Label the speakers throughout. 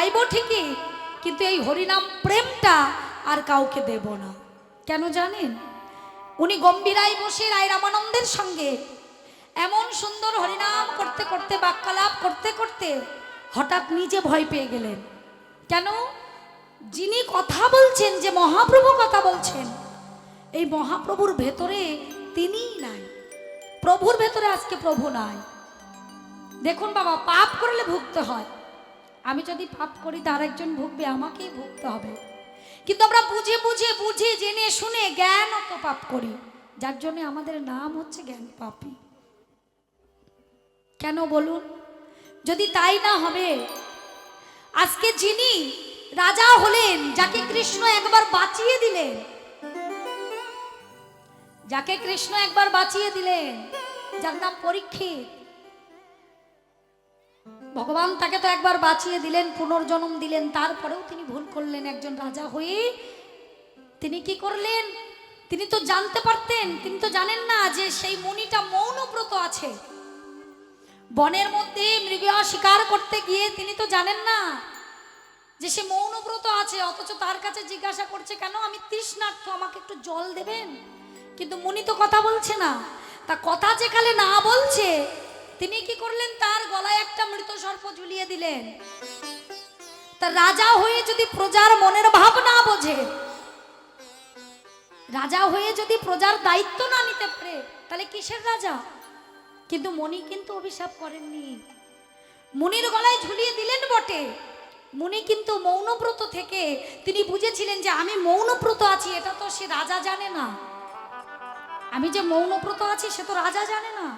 Speaker 1: গাইব ঠিকই, কিন্তু এই হরিনাম প্রেমটা আর কাউকে দেব না। কেন জানেন? উনি গম্ভীরায় বসে রায় রামানন্দের সঙ্গে এমন সুন্দর হরিনাম করতে করতে, বাক্যালাপ করতে করতে হঠাৎ নিজে ভয় পেয়ে গেলেন। কেন? যিনি কথা বলছেন, যে মহাপ্রভু কথা বলছেন, এই মহাপ্রভুর ভেতরে তিনিই নাই। প্রভুর ভেতরে আজকে প্রভু নাই। দেখুন বাবা, পাপ করলে ভুগতে হয়। আমি যদি পাপ করি তার একজন ভুগবে, আমাকেই ভুগতে হবে। কিন্তু আমরা বুঝে বুঝে বুঝে জেনে শুনে জ্ঞানত পাপ করি, যার জন্য আমাদের নাম হচ্ছে জ্ঞান পাপী। কেন বলুন? যদি তাই না হবে, আজকে যিনি রাজা হলেন, যাকে কৃষ্ণ একবার বাঁচিয়ে দিলেন, যাকে কৃষ্ণ একবার বাঁচিয়ে দিলেন, যার নাম পরীক্ষিত, ভগবান তাকে তো একবার বাঁচিয়ে দিলেন, পুনর্জন্ম দিলেন, তারপরেও তিনি ভুল করলেন। একজন রাজা হয়ে তিনি কি করলেন? তিনি তো জানতে পারতেন, তিনি তো জানেন না যে সেই মুনিটা মৌনব্রত আছে। বনের মধ্যে মৃগ শিকার করতে গিয়ে তিনি তো জানেন না যে সে মৌনব্রত আছে, অথচ তার কাছে জিজ্ঞাসা করছে, কেন? আমি তৃষ্ণার্ত, আমাকে একটু জল দেবেন। কিন্তু মুনি তো কথা বলছে না। তা কথা যেখানে না বলছে, তিনি কি করলেন? তার গলায় একটা মৃত সর্প ঝুলিয়ে দিলেন। তা রাজা হয়ে যদি প্রজার মনের ভাব না বোঝে, রাজা হয়ে যদি প্রজার দায়িত্ব না নিতে পারে, তাহলে কিসের রাজা? কিন্তু মুনি কিন্তু অভিশাপ করেননি। মুনির গলায় ঝুলিয়ে দিলেন বটে, মুনি কিন্তু মৌনব্রত থেকে তিনি বুঝেছিলেন যে আমি মৌনব্রত আছি, এটা তো সে রাজা জানে না। আমি যে মৌনব্রত আছি সে তো রাজা জানে না।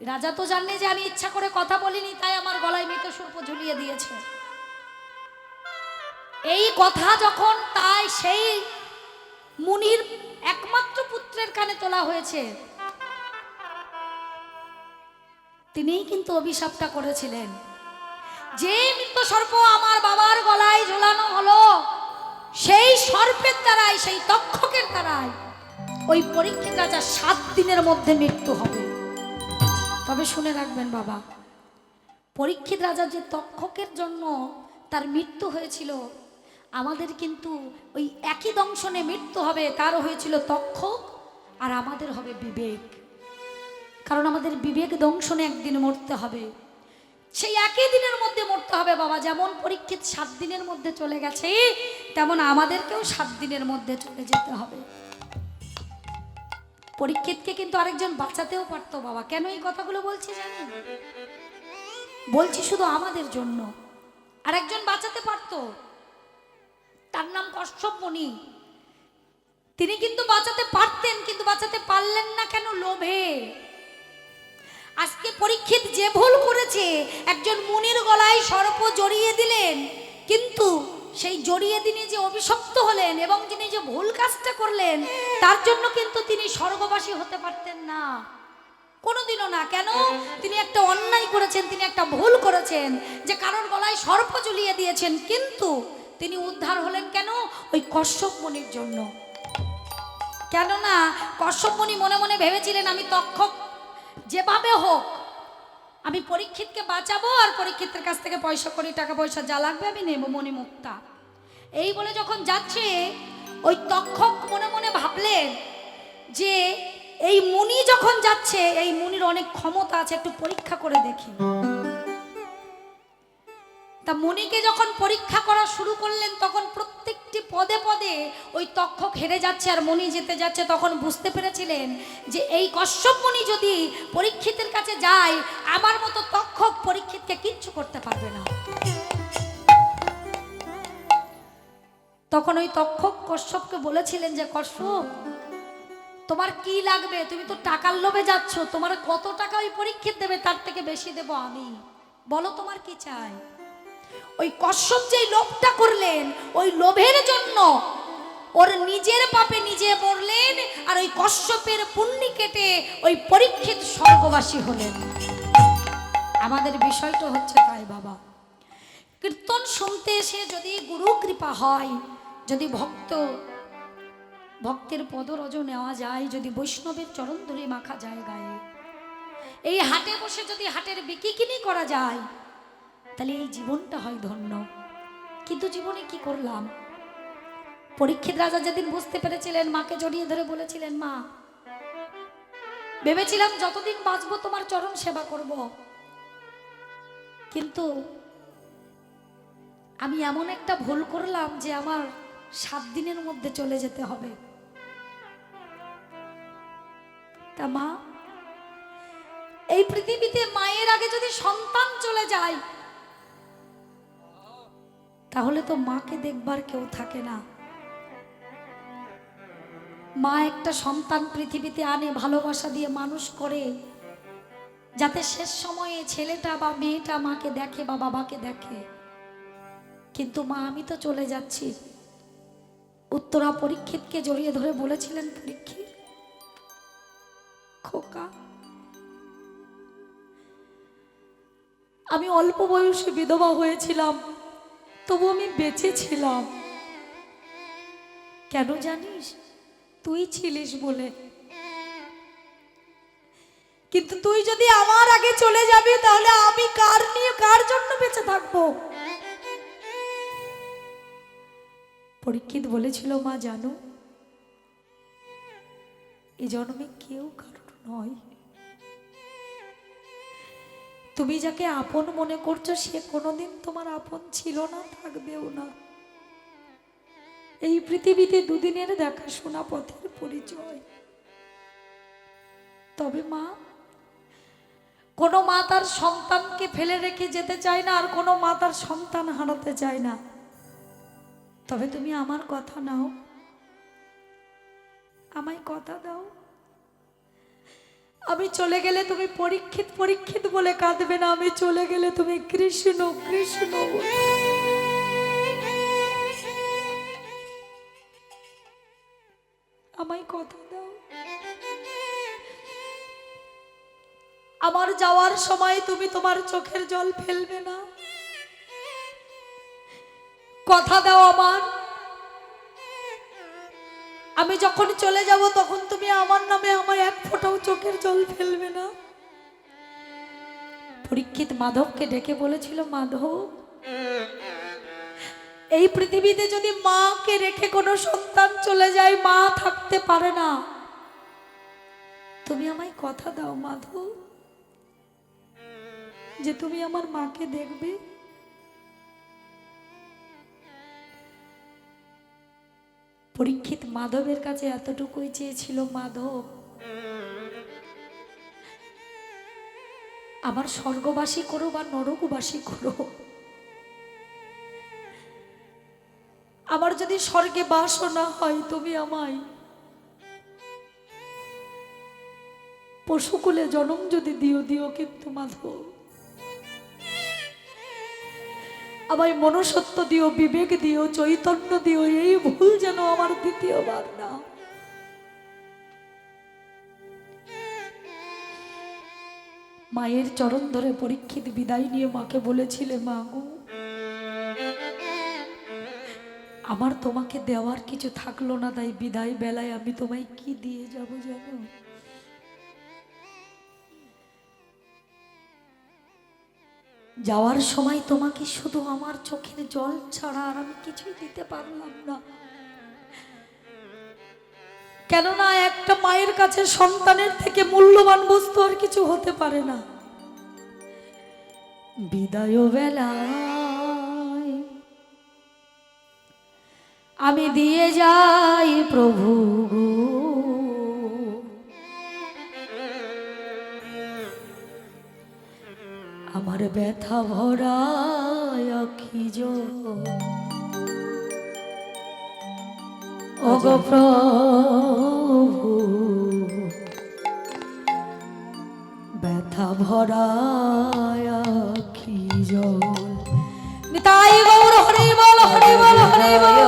Speaker 1: রাজা তো জানে যে আমি ইচ্ছা করে কথা বলিনি, তাই আমার গলায় মৃত সর্প ঝুলিয়ে দিয়েছে। এই কথা যখন তাই সেই মুনির একমাত্র পুত্রের কানে তোলা হয়েছে, তিনিই কিন্তু অভিশাপটা করেছিলেন যে মৃত সর্প আমার বাবার গলায় ঝোলানো হলো, সেই সর্পের দ্বারাই, সেই তক্ষকের দ্বারাই ওই পরীক্ষিত রাজা 7 দিনের মধ্যে মৃত্যু হবে। তবে শুনে রাখবেন বাবা, পরীক্ষিত রাজা যে তক্ষকের জন্য তার মৃত্যু হয়েছিল, আমাদের কিন্তু ওই একই দংশনে মৃত্যু হবে। তারও হয়েছিল তক্ষক, আর আমাদের হবে বিবেক। কারণ আমাদের বিবেক দংশনে একদিন মরতে হবে, সেই একই দিনের মধ্যে মরতে হবে বাবা। যেমন পরীক্ষিত 7 দিনের মধ্যে চলে গেছে, তেমন আমাদেরকেও 7 দিনের মধ্যে চলে যেতে হবে। পরীক্ষিতকে কিন্তু আরেকজন বাঁচাতেও পারতো বাবা। কেন এই কথাগুলো বলছি জানেন? বলছি শুধু আমাদের জন্য। আরেকজন বাঁচাতে পারতো, তার নাম কশ্যপ মুনি। তিনি কিন্তু বাঁচাতে পারতেন, কিন্তু বাঁচাতে পারলেন না। কেন? লোভে। আজকে পরীক্ষিত যে ভুল করেছে, একজন মুনির গলায় সর্প জড়িয়ে দিলেন, কিন্তু সেই জড়িয়ে দিনে যে অভিশপ্ত হলেন এবং যিনি যে ভুল কাজটা করলেন, তার জন্য কিন্তু তিনি স্বর্গবাসী হতে পারতেন না, কোনোদিনও না। কেন? তিনি একটা অন্যায় করেছেন, তিনি একটা ভুল করেছেন, যে কারোর গলায় সর্প ঝুলিয়ে দিয়েছেন, কিন্তু তিনি উদ্ধার হলেন কেন? ওই কশ্যপ মুনির জন্য। কেননা কশ্যপ মুনি মনে মনে ভেবেছিলেন, আমি তক্ষক যেভাবে হোক আমি পরীক্ষিতকে বাঁচাবো, আর পরীক্ষিতের কাছ থেকে পয়সা করি, টাকা পয়সা যা লাগবে আমি নেব, মনে মুক্তা। এই বলে যখন যাচ্ছে, ওই তক্ষক মনে মনে ভাবলেন যে এই মুনি যখন যাচ্ছে, এই মুনির অনেক ক্ষমতা আছে, একটু পরীক্ষা করে দেখি। তা মুনিকে যখন পরীক্ষা করা শুরু করলেন, তখন প্রত্যেকটি পদে পদে ওই তক্ষক হেরে যাচ্ছে আর মুনি যেতে যাচ্ছে। তখন বুঝতে পেরেছিলেন যে এই কশ্যপ মুনি যদি পরীক্ষিতের কাছে যায়, আমার মতো তক্ষক পরীক্ষিতকে কিচ্ছু করতে পারবে না। তখন ওই তক্ষক কশ্যপকে বলেছিলেন যে, কশ্যপ, তোমার কি লাগবে? তুমি তো টাকার লোভে যাচ্ছ, তোমার কত টাকা ওই পরীক্ষিত দেবে, তার থেকে বেশি দেব আমি, বলো তোমার কি চাই? ওই কশ্যপ যেই লোভটা করলেন, ওই লোভের জন্য ওর নিজের পাপে নিজে মরলেন, আর ওই কশ্যপের পুণ্যি কেটে ওই পরীক্ষিত স্বর্গবাসী হলেন। আমাদের বিষয়টা হচ্ছে তাই বাবা। কীর্তন শুনতে এসে যদি গুরু কৃপা হয়, যদি ভক্তের পদরজ নেওয়া যায়, যদি বৈষ্ণবের চরণ ধরে মাখা যায় গায়ে, এই হাটে বসে যদি হাটের বিকিকিনি করা যায়, তাহলে এই জীবনটা হয় ধন্য। কিন্তু জীবনে কি করলাম? পরীক্ষিত রাজা যেদিন বুঝতে পেরেছিলেন, মাকে জড়িয়ে ধরে বলেছিলেন, মা ভেবেছিলাম যতদিন বাঁচবো তোমার চরণ সেবা করব, কিন্তু আমি এমন একটা ভুল করলাম যে আমার 7 দিনের মধ্যে চলে যেতে হবে। তা মা, এই পৃথিবীতে মায়ের আগে যদি সন্তান চলে যায় তাহলে তো মাকে দেখবার কেউ থাকে না। মা একটা সন্তান পৃথিবীতে আনে, ভালোবাসা দিয়ে মানুষ করে, যাতে শেষ সময়ে ছেলেটা বা মেয়েটা মাকে দেখে বা বাবাকে দেখে। কিন্তু মা, আমি তো চলে যাচ্ছি। উত্তরা পরীক্ষিতকে জড়িয়ে ধরে বলেছিলেন, পরীক্ষিত খোকা, আমি অল্প বয়সে বিধবা হয়েছিলাম, তবু আমি বেঁচে ছিলাম। কেন জানিস? তুই ছিলিস বলে। কিন্তু তুই যদি আমার আগে চলে যাবি তাহলে আমি কার জন্য বেঁচে থাকবো? পরীক্ষিত বলেছিল, মা জানো, এই জন্মে কেউ কারোর নয়। তুমি যাকে আপন মনে করছো সে কোনোদিন তোমার আপন ছিল না, থাকবেও না। এই পৃথিবীতে দুদিনের দেখাশোনা পথের পরিচয়। তবে মা, কোনো মা তার সন্তানকে ফেলে রেখে যেতে চায় না, আর কোনো মা তার সন্তান হারাতে চায় না। তবে তুমি আমার কথা নাও, আমায় কথা দাও, আমি চলে গেলে তুমি পরীক্ষিত পরীক্ষিত বলে কাঁদবে না, আমি চলে গেলে তুমি কৃষ্ণ কৃষ্ণ বলে। আমায় কথা দাও, আমার যাওয়ার সময় তুমি তোমার চোখের জল ফেলবে না। কথা দাও আমার, আমি যখন চলে যাব তখন তুমি আমার নামে আমার এক ফোঁটাও চোখের জল ফেলবে না। পরীক্ষিত মাধবকে ডেকে বলেছিল, মাধব, এই পৃথিবীতে যদি মাকে রেখে কোনো সন্তান চলে যায়, মা থাকতে পারে না। তুমি আমায় কথা দাও মাধব, যে তুমি আমার মাকে দেখবে। পরীক্ষিত মাধবের কাছে এতটুকুই চেয়েছিল, মাধব, আমার স্বর্গবাসী করো বা নরকবাসী করো, আমার যদি স্বর্গে বাসও না হয়, তুমি আমায় পশুকুলে জন্ম যদি দিও, কিন্তু মাধব আমায় মনুষ্যত্ব দিও, বিবেক দিও, চৈতন্য দিও, এই ভুল যেন আমার দ্বিতীয়বার না। মায়ের চরণ ধরে পরীক্ষিত বিদায় নিয়ে মাকে বলেছিলে, মা গো, আমার তোমাকে দেওয়ার কিছু থাকলো না, তাই বিদায় বেলায় আমি তোমায় কি দিয়ে যাব জানো? যাওয়ার সময় তোমাকে শুধু আমার চোখের জল ছাড়া আর আমি কিছুই দিতে পারলাম না। কেননা একটা মায়ের কাছে সন্তানের থেকে মূল্যবান বস্তু আর কিছু হতে পারে না। বিদায় বেলায় আমি দিয়ে যাই প্রভু গো, আমার ব্যথা ভরা আখি জল, ওগো প্রভু ব্যথা ভরা আখি জল। নিতাই গৌর হরি বল, হরি বল, হরি বল।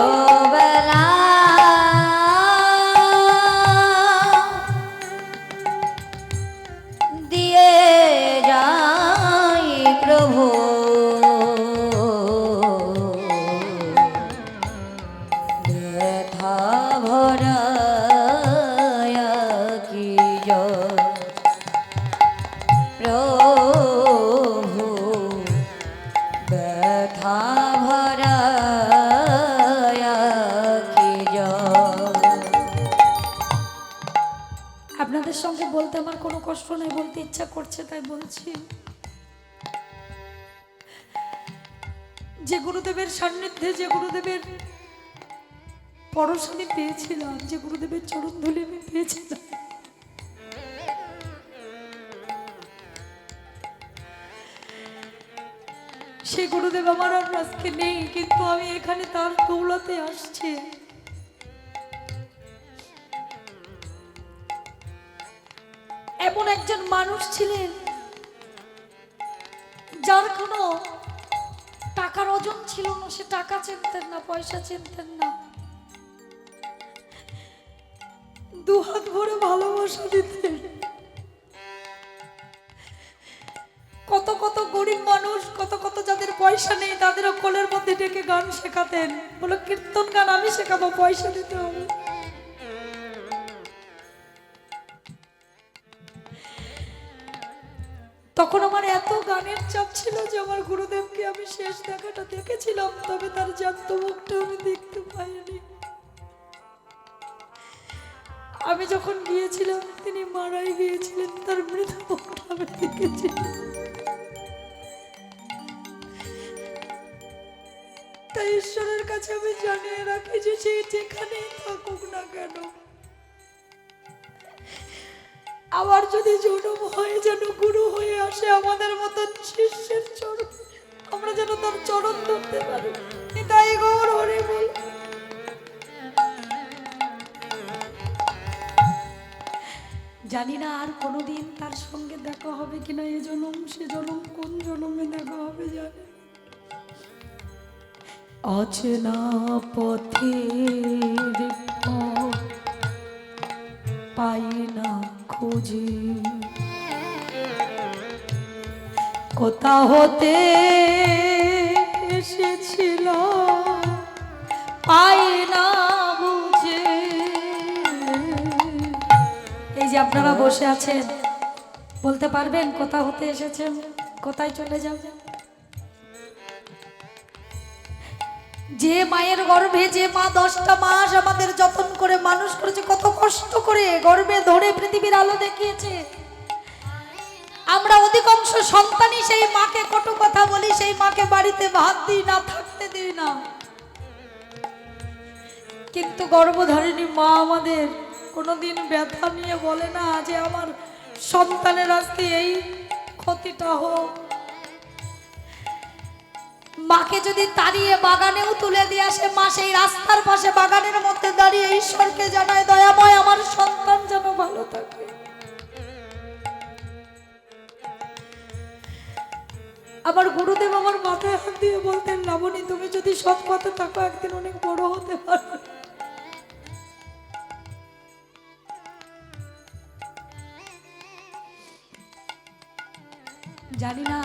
Speaker 2: ব্যথা ভরা
Speaker 1: আপনাদের সঙ্গে বলতে আমার কোনো কষ্ট নেই, বলতে ইচ্ছা করছে তাই বলছি। যে গুরুদেবের সান্নিধ্যে, যে গুরুদেবের পরশ আমি পেয়েছিলাম, যে গুরুদেবের চরণ ধুলি আমি পেয়েছিলাম, সেই গুরুদেব আমার আর আজকে নেই, কিন্তু আমি এখানে তার দৌলতে আসছি। এমন একজন মানুষ ছিলেন যার কোনো টাকার ওজন ছিল না, সে টাকা চিনতেন না, পয়সা চিনতেন না, দুহাত ভরে ভালোবাসা দিতেন। কত কত গরিব মানুষ, কত কত যাদের পয়সা নেই, তাদেরও কোলের মধ্যে ডেকে গান শেখাতেন, বলো কীর্তন গান আমি শেখাবো, পয়সা দিতে হবে। তখন আমার এত গানের চাপ ছিল যে আমার গুরুদেবকে আমি শেষ দেখাটা দেখেছিলাম, তবে তার জ্যান্ত মুখটা আমি দেখতে পাইনি। আমি যখন গিয়েছিলাম তিনি মারাই গিয়েছিলেন, তার মৃত মুখটা আমি দেখেছিলাম। তাই ঈশ্বরের কাছে আমি জানিয়ে রাখি যে সে যেখানেই থাকুক না কেন, আবার যদি জন্ম হয় যেন গুরু হয়ে আসে আমাদের মতন শিষ্যের চরণ, আমরা যেন তার চরণ ধরতে পারি। তাই গৌর হরি বল। জানি না আর কোনোদিন তার সঙ্গে দেখা হবে কিনা, এ জনম সে জনম, কোন জনমে দেখা হবে জানি। অচেনা পথের পথ পাই না খুঁজে, কোথা হতে এসেছিল পাই না বুঝে। এই যে আপনারা বসে আছেন, বলতে পারবেন কোথা হতে এসেছেন, কোথায় চলে যাবেন? যে মায়ের গর্ভে, যে মা 10টা মাস আমাদের যত্ন করে মানুষ করেছে, কত কষ্ট করে গর্ভে ধরে পৃথিবীর আলো দেখিয়েছে, আমরা অধিকাংশ সন্তানই সেই মাকে কটু কথা বলি, সেই মাকে বাড়িতে ভাত দিই না, থাকতে দিই না। কিন্তু গর্ভধারিণী মা আমাদের কোনোদিন ব্যথা নিয়ে বলে না যে আমার সন্তানের আজকে এই ক্ষতিটা হোক। মাকে যদি তাড়িয়ে বাগানেও তুলে দিয়ে আসে, মা সেই রাস্তার পাশে বাগানের মধ্যে দাঁড়িয়ে ঈশ্বরকে জানায়, দয়াময় আমার সন্তান যেন ভালো থাকে। আমার গুরুদেব আমার মাথায় হাত দিয়ে বলতেন, লাবণী তুমি যদি সৎ পথে থাকো একদিন অনেক বড় হতে পারবে। জানি না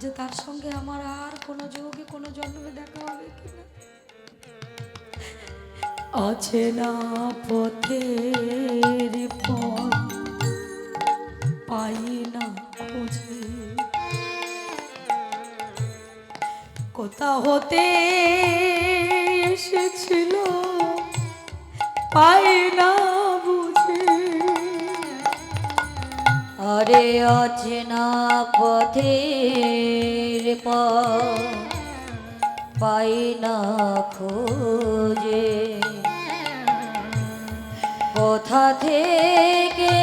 Speaker 1: যে তার সঙ্গে আমার আর কোনো যুগে কোনো জন্মে দেখা হবে কিনা। অচেনা পথের পথ পাই না খুঁজে, কোথা হতে এসেছিল পাই না বুঝে।
Speaker 2: আরে অচেনা পথের পথ পাই না খুঁজে, কোথা থেকে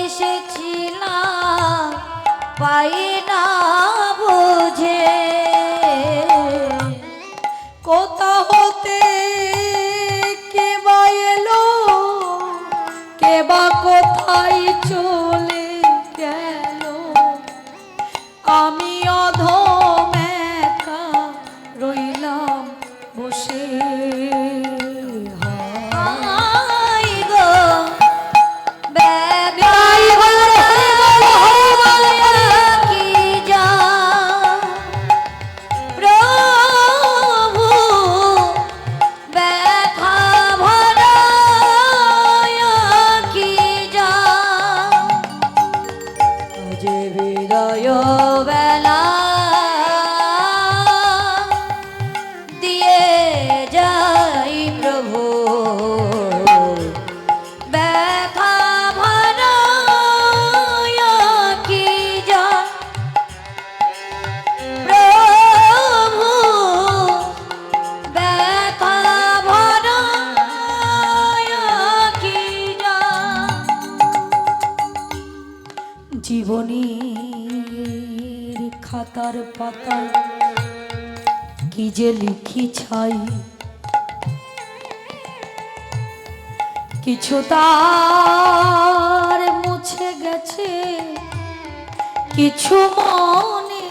Speaker 2: এসেছিলাম পাই না বুঝে।
Speaker 1: কোথা হতে কে বা এলো, কে বা কোথায় চলে গেল, আমি অধম একা রইলাম বসে।
Speaker 2: হাই গো ব্যথা কি যা
Speaker 1: খাতার পাতায় কি যে লিখি ছাই, কিছু তার মুছে গেছে, কিছু মনে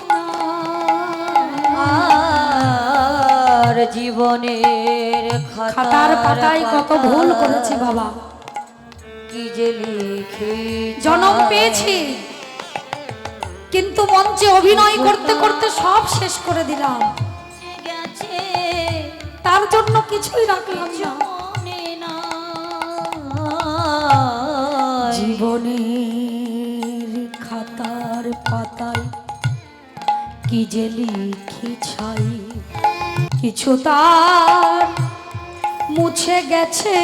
Speaker 2: আর জীবনের
Speaker 1: খাতার পাতায় কত ভুল করেছি বাবা।
Speaker 2: কি যে লিখে
Speaker 1: জন্ম পেয়েছি কিন্তু মঞ্চে অভিনয় করতে করতে সব শেষ করে দিলাম,
Speaker 2: গেছে
Speaker 1: তার জন্য কিছুই রাখলাম না।
Speaker 2: মনে না
Speaker 1: জীবনের খাতার পাতায় কি যে লিখি ছাই, কিছু তার মুছে গেছে,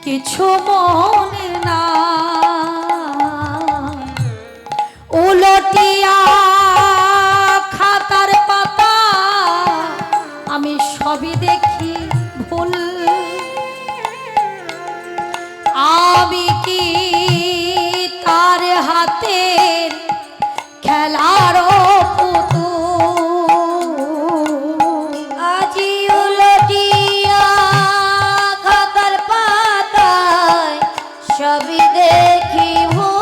Speaker 1: কিছু মনে না। উলটিয়া খাতার পাতা আমি সবই দেখি ভুল, আমি কি তার হাতের খেলার পুতুল।
Speaker 2: আজি উলটিয়া খাতার পাতায় সবই দেখি ভুল,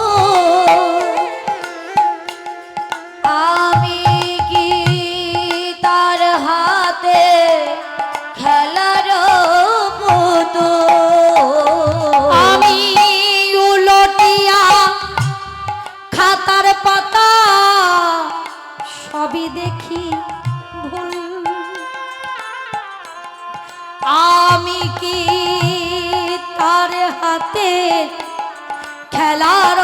Speaker 2: আমি কি তার হাতে খেলার পুতুল।
Speaker 1: আমি উলটিয়া খাতার পাতা সবই দেখি ভুল, আমি কি তার হাতে খেলার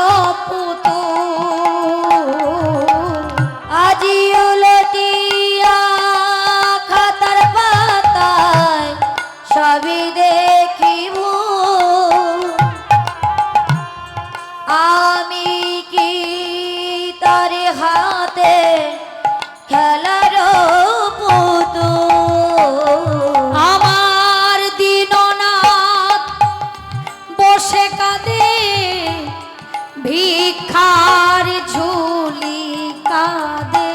Speaker 1: পুতুল।
Speaker 2: আজি উলটিয়া খাতার পাতায় সবই দেখি ভুল, আমি কি তার হাতে খেলার পুতুল।
Speaker 1: আমার দীননাথ বসে কাঁদে, ভিক্ষার ঝুলি কাঁদে।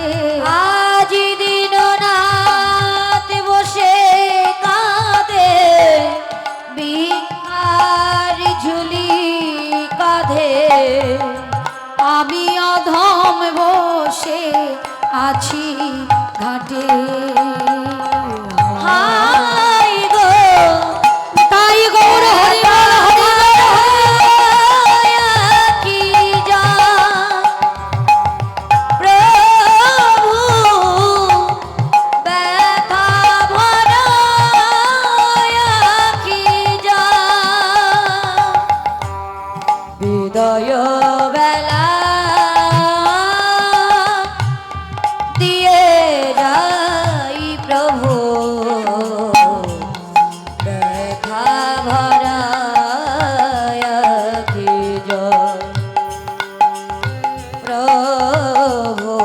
Speaker 2: আজ দিনরাত বসে কাঁদে, ভিক্ষার ঝুলি কাঁধে।
Speaker 1: আমি অধম বসে আছি ঘাটে।
Speaker 2: হাই গো
Speaker 1: তাই গৌর হরিবল হরিবল
Speaker 2: কি যা প্রভু ব্যথা ভরা কি যা হৃদয় বেলা দিয়ে যাই প্রভু দেখা ভরা কি জয় প্রভু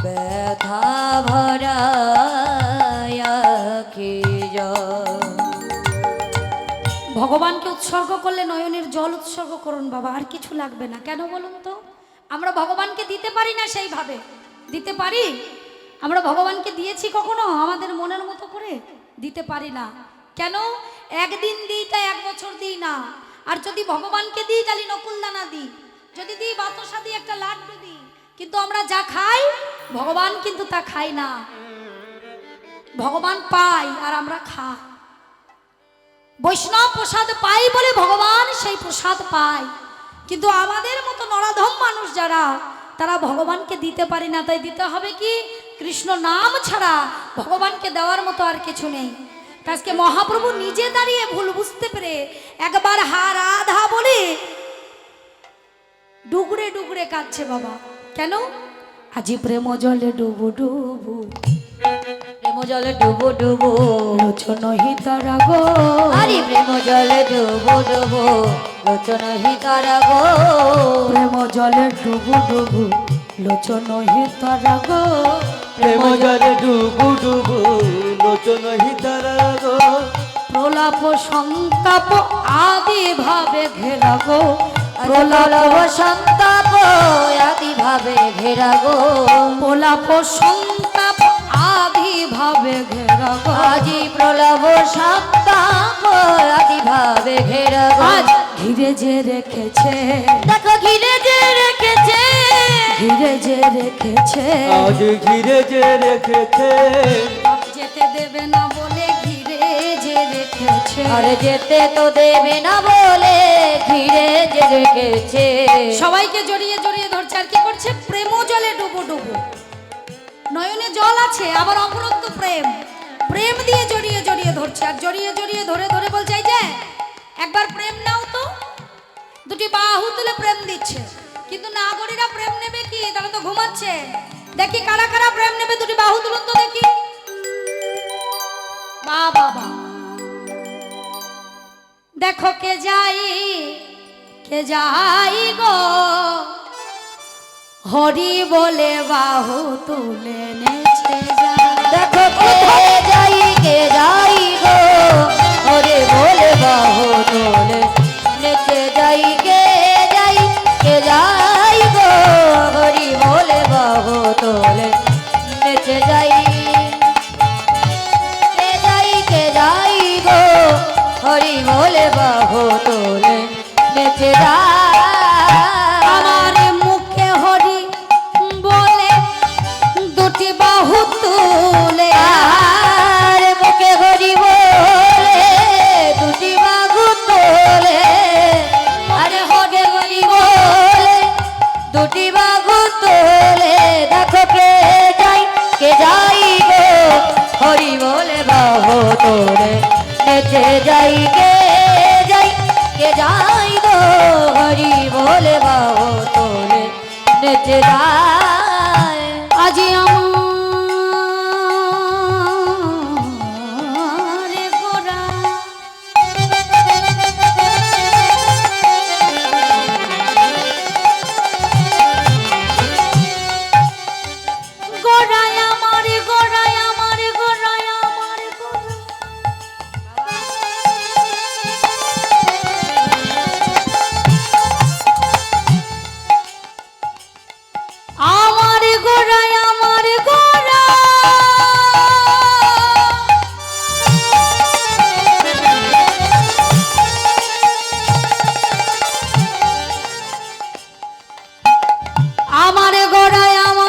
Speaker 2: ব্যথা ভরা কি জয়।
Speaker 1: ভগবানকে উৎসর্গ করলে নয়নের জল উৎসর্গ করুন বাবা, আর কিছু লাগবে না। কেন বলুন তো? আমরা ভগবানকে দিতে পারি না সেইভাবে। দিতে পারি? আমরা ভগবানকে দিয়েছি কখনো আমাদের মনের মতো করে? দিতে পারি না। কেন? একদিন দিই তাই 1 বছর দিই না। আর যদি ভগবানকে দিই তাহলে নকুলদানা দিই, যদি দিই বাতাসা দিই, একটা লাড্ডু দিই। কিন্তু আমরা যা খাই ভগবান কিন্তু তা খাই না। ভগবান পাই আর আমরা খাই। বৈষ্ণব প্রসাদ পাই বলে ভগবান সেই প্রসাদ পায়, কিন্তু আমাদের মতো নরাধম মানুষ যারা, তারা ভগবানকে দিতে পারি না। তাই দিতে হবে কি? কৃষ্ণ নাম ছাড়া ভগবানকে দেওয়ার মতো আর কিছু নেই। আজকে মহাপ্রভু নিজে দাঁড়িয়ে ভুল বুঝতে পেরে একবার হা রাধা বলে ডুগরে ডুগরে কাঁদছে বাবা। কেন? আজি প্রেম জলে ডুবু ডুবু,
Speaker 2: প্রেম জলে ডুবো ডুবো
Speaker 1: লোচন হিতারা গো।
Speaker 2: আরে প্রেম জলে ডুবো ডুবো লোচন হিতারা গো।
Speaker 1: প্রেম জলে ডুবু ডুবু লোচন হিতারা গো।
Speaker 3: প্রেম জলে ডুবু ডুবু লোচন হিতারা গো।
Speaker 1: প্রলাপ সন্তাপ আদি ভাবে ঘেরা গো।
Speaker 2: প্রলভ সন্তাপ আদি ভাবে ঘেরা গো,
Speaker 1: প্রলাপ সন্তাপ আদি ভাবে ঘেরা গো।
Speaker 2: আজি প্রলাপ সন্তাপ আদি ভাবে ঘেরা গো।
Speaker 1: আজ ঘিরে যে রেখেছে,
Speaker 2: দেখো ঘিরে যে রেখেছে,
Speaker 1: ঘিরে যে রেখেছে,
Speaker 3: আজ ঘিরে যে রেখেছে,
Speaker 1: যেতে দেবে না বলে ঘিরে যে রেখেছে।
Speaker 2: আর যেতে তো দেবে না বলে ঘিরে যে রেখেছে।
Speaker 1: সবাইকে জড়িয়ে জড়িয়ে ধরছে আর কি করছে? প্রেম জলে ডুবো ডুবো, নয়নে জল আছে আবার অপরন্ত প্রেম, প্রেম দিয়ে জড়িয়ে জড়িয়ে ধরছে আর জড়িয়ে জড়িয়ে ধরে ধরে বলছে এই যে একবার প্রেম নাও তো। দুটি বাহু তুলে প্রেম দিচ্ছে, কিন্তু নাগরীরা প্রেম নেবে কি? তারা তো ঘুমাচ্ছে। দেখি কারা কারা প্রেম নেবে, দুটি বাহু তুলুন তো দেখি। বা বাবা, দেখো কে যাই গো, হরি বলে বাহু তুলে নেছে যায়।
Speaker 2: দেখো কে যাই গো, ওরে বলে বাহু তোলে নেচে যাই, কে যাই গো, হরি বলে বাহু তোলে নেচে যাই, কে যাই গো, হরি বলে বাহু তোলে নেচে যাই।
Speaker 1: আমার মুখে হরি বলে দুটি বাহু তুলে,
Speaker 2: আর মুখে হরি বলে দুটি বাহু তোলে, আরে হরে হরি বলে দুটি বাহু তোলে। দেখো কে যাই গো, হরি বলে বাহু তোলে নেচে যাই, কে যাই গো, হরি বলে বাহু তোলে নেচে যাই।
Speaker 1: আজি আমার গোরা গোড়ায় আমার গোড়ায় আমার গোড়ায় আমার গোড়া, আমার গোড়ায় আমার গোড়া, আমার গোড়ায় আমার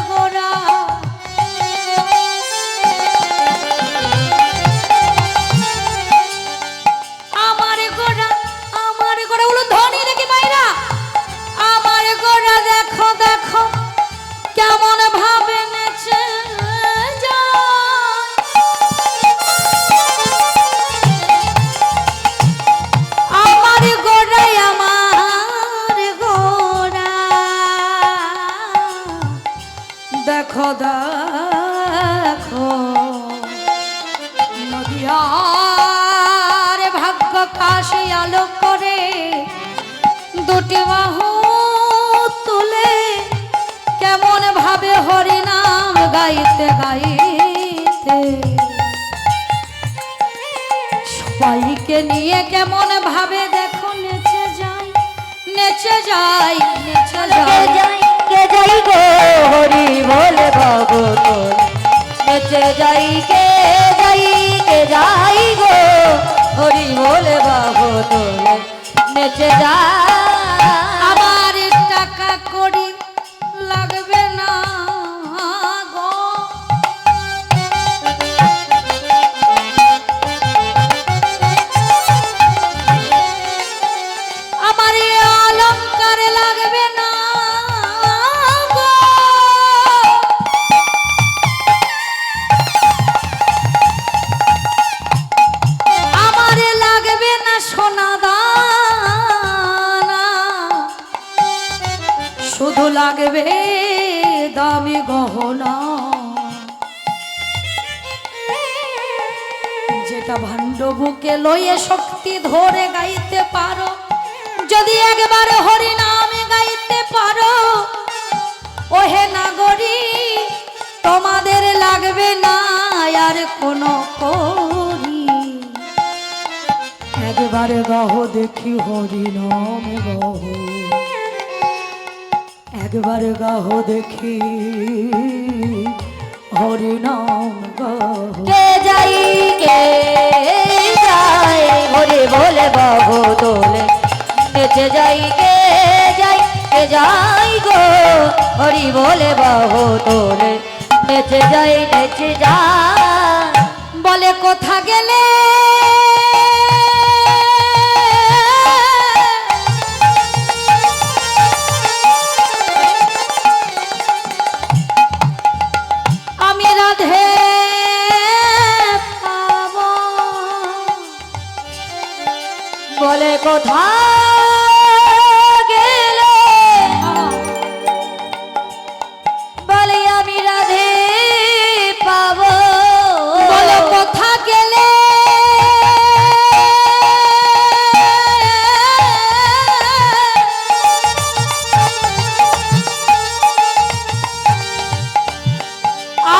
Speaker 1: গোড়া, আমার গোড়া হলো ধনী নাকি মাইরা? আমার গোড়া দেখো দেখো কেমন ভাবে নেচে যায়। আমার গোড়ায় আমার গোড়া, দেখো দেখো নদিয়ার ভাগ্য কাশি আলো করে দুটি বাহু তুলে কেমন ভাবে হরি নাম গাইতে গাইতে, সবাইকে নিয়ে কেমন ভাবে দেখো নেচে যাই নেচে যাই নেচে যাই।
Speaker 2: কে যাই গো, হরি বলে বাবু তোল নেচে যাই, কে যাই গো, হরি বলে বাবু তোল নেচে যাই।
Speaker 1: আমার টাকা কড়ি লাগবে না গো, আমার অলংকার লাগবে না গো, আমার লাগবে না সোনা দানা, শুধু লাগবে দামি গহনা, যেটা ভাণ্ড বুকে লইয়ে শক্তি ধরে গাইতে পারো, যদি একবার হরি নামে গাইতে পারো, ওহে নাগরী তোমাদের লাগবে না আর কোনো করি। একবার একবার গাহ দেখি হরি নাম গাহ, একবার গাহ দেখি হরি নাম গাহ।
Speaker 2: কে যাই হরি বলে বাহু তোলে, নেচে যাই কে যাই গো হরি বলে বাহু তোলে, নেচে যাই
Speaker 1: বলে কোথা গেলে আমি রাধে পাবো,
Speaker 2: বলে কোথা গেলে বলে আমি রাধে পাবো,
Speaker 1: বলে কোথা গেলে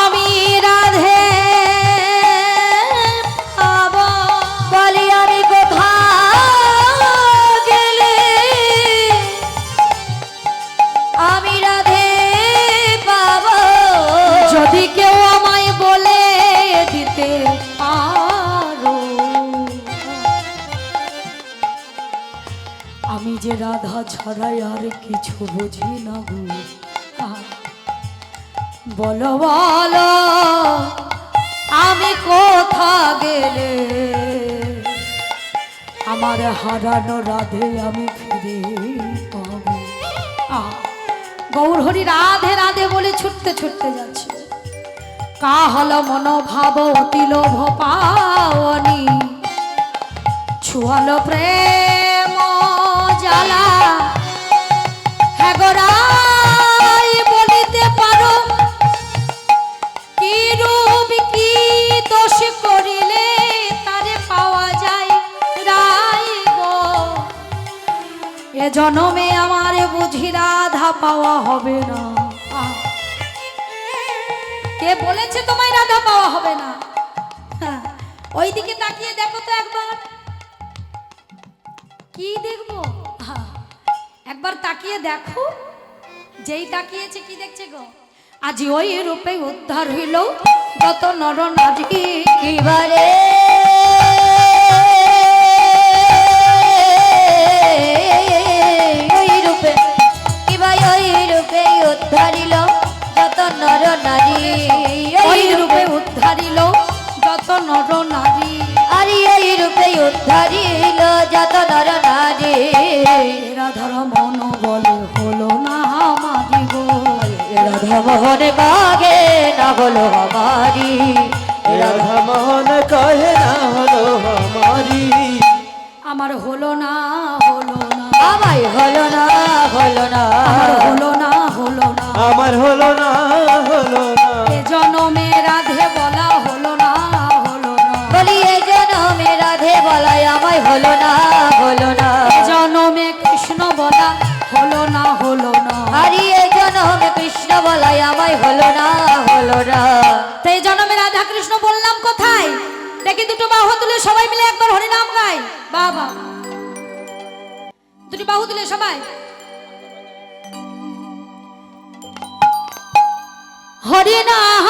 Speaker 1: আমি রাধে পাবো,
Speaker 2: বলি আমি কোথা গেলে আমি রাধে পাবো,
Speaker 1: যদি কেউ আমায় বলে দিতে পারো আমি যে রাধা ছাড়াই আর কিছু বুঝি না গো। বলো বলো আমি কোথা গেলে আমার হারানো রাধে আমি ফিরে পাবো। গৌরহরি রাধে রাধে বলে ছুটতে ছুটতে যাচ্ছে। কাহল মনোভাব অতি লোভ পাওনি, ছুয়ালো প্রেম জ্বালা, হ্যাঁ গো রাই বলিতে পারো কি রূপ কি দোষ করিলে তারে পাওয়া যায় রাই গো। এ জনমে আমার বুঝি রাধা পাওয়া হবে না। কে বলেছে তোমায় রাধা পাওয়া হবে না? ওই দিকে তাকিয়ে দেখো তো একবার। কি দেখবো? একবার তাকিয়ে দেখো। যেই তাকিয়েছে কি দেখছে গো? আজি ওই রূপে উদ্ধার হইল যত নর নারী,
Speaker 2: কিবারে ওই রূপে উদ্ধারিল যত নর নারী,
Speaker 1: ওই রূপে উদ্ধারিল যত নর নারী,
Speaker 2: আরে ওই রূপে উদ্ধারিল যত নর নারী।
Speaker 1: রাধার মন বলে হলো না আমারি গো,
Speaker 2: রাধা মোহন বাগে না হলো আমারি,
Speaker 3: রাধা মোহন কহে না হলো আমারি,
Speaker 1: আমার হলো না হলো না,
Speaker 2: আমায় হলো না হলো না,
Speaker 1: আমার হলো না হলো না,
Speaker 3: আমার হলো না হলো না,
Speaker 1: এ জনমে রাধে বলা হলো না হলো না,
Speaker 2: বলি এ জনমে রাধে বলাই আমায় হলো না হলো না,
Speaker 1: এ জনমে কৃষ্ণ বলা হলো না হলো না,
Speaker 2: আরে এ জনমে কৃষ্ণ বলাই আমায় হলো না হলো না।
Speaker 1: তো এই জনমে রাধা কৃষ্ণ বললাম কোথায়? দেখি দুটো বাহু তুলে সবাই মিলে একবার হরিনাম গাই। বাবা দুটি বাহু তুলে সবাই হরিনাম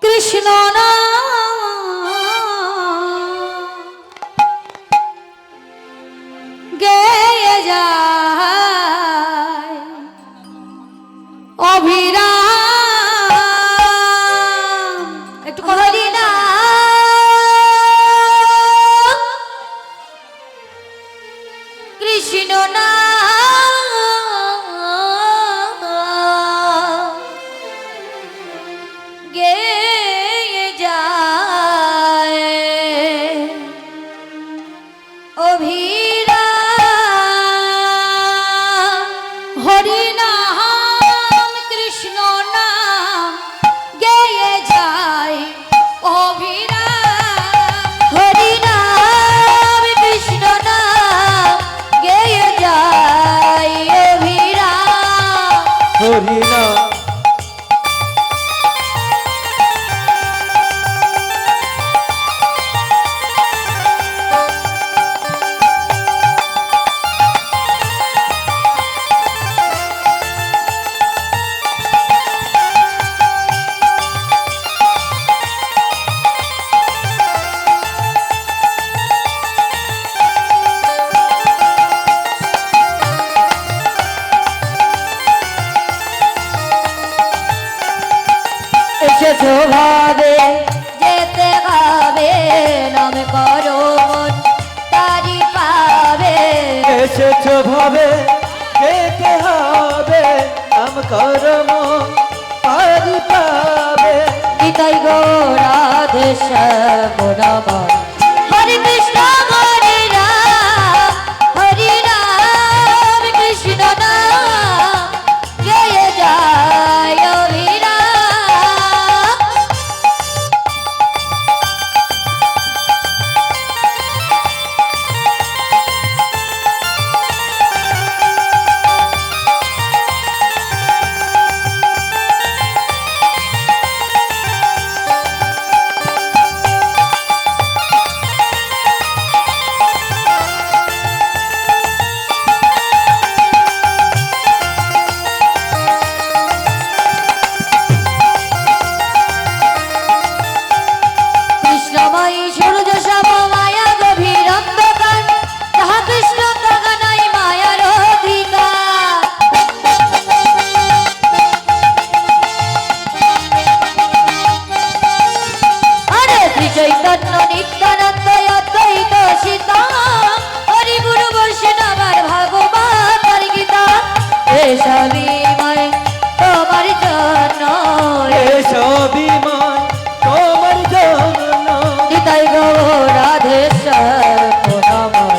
Speaker 1: কৃষ্ণ নাম গেয়ে যায় অভিরাম। একটু
Speaker 2: হরিনাম কৃষ্ণ নাম গেয়ে যায় অভিরাম,
Speaker 1: হরিনাম কৃষ্ণ নাম গেয়ে যায় অভিরাম,
Speaker 2: হরিনাম কৃষ্ণ নাম গেয়ে যায়
Speaker 3: এসেছ ভাবে যেতে হবে নাম করম পারি পাবে।
Speaker 2: নিতাই গৌরাধে শ্যামনামন হরে কৃষ্ণ হরে রাম কৃষ্ণ নাম গেয়ে যায় অবিরাম। কৃষ্ণময়ী সূর্য সম মায়া গভীর অন্ধকার, তাহা কৃষ্ণ তাহা নাই মায়ার অধিকার। আরে শ্রী চৈতন্য নিত্যানন্দ অদ্বৈত সীতা, হরি গুরু বৈষ্ণবার ভাগবত গীতা, এসবই মায় তোমার জন্য,
Speaker 3: এসবই মায় তোমার জন্য।
Speaker 2: নিতাই গৌরাধে শ্যামনামন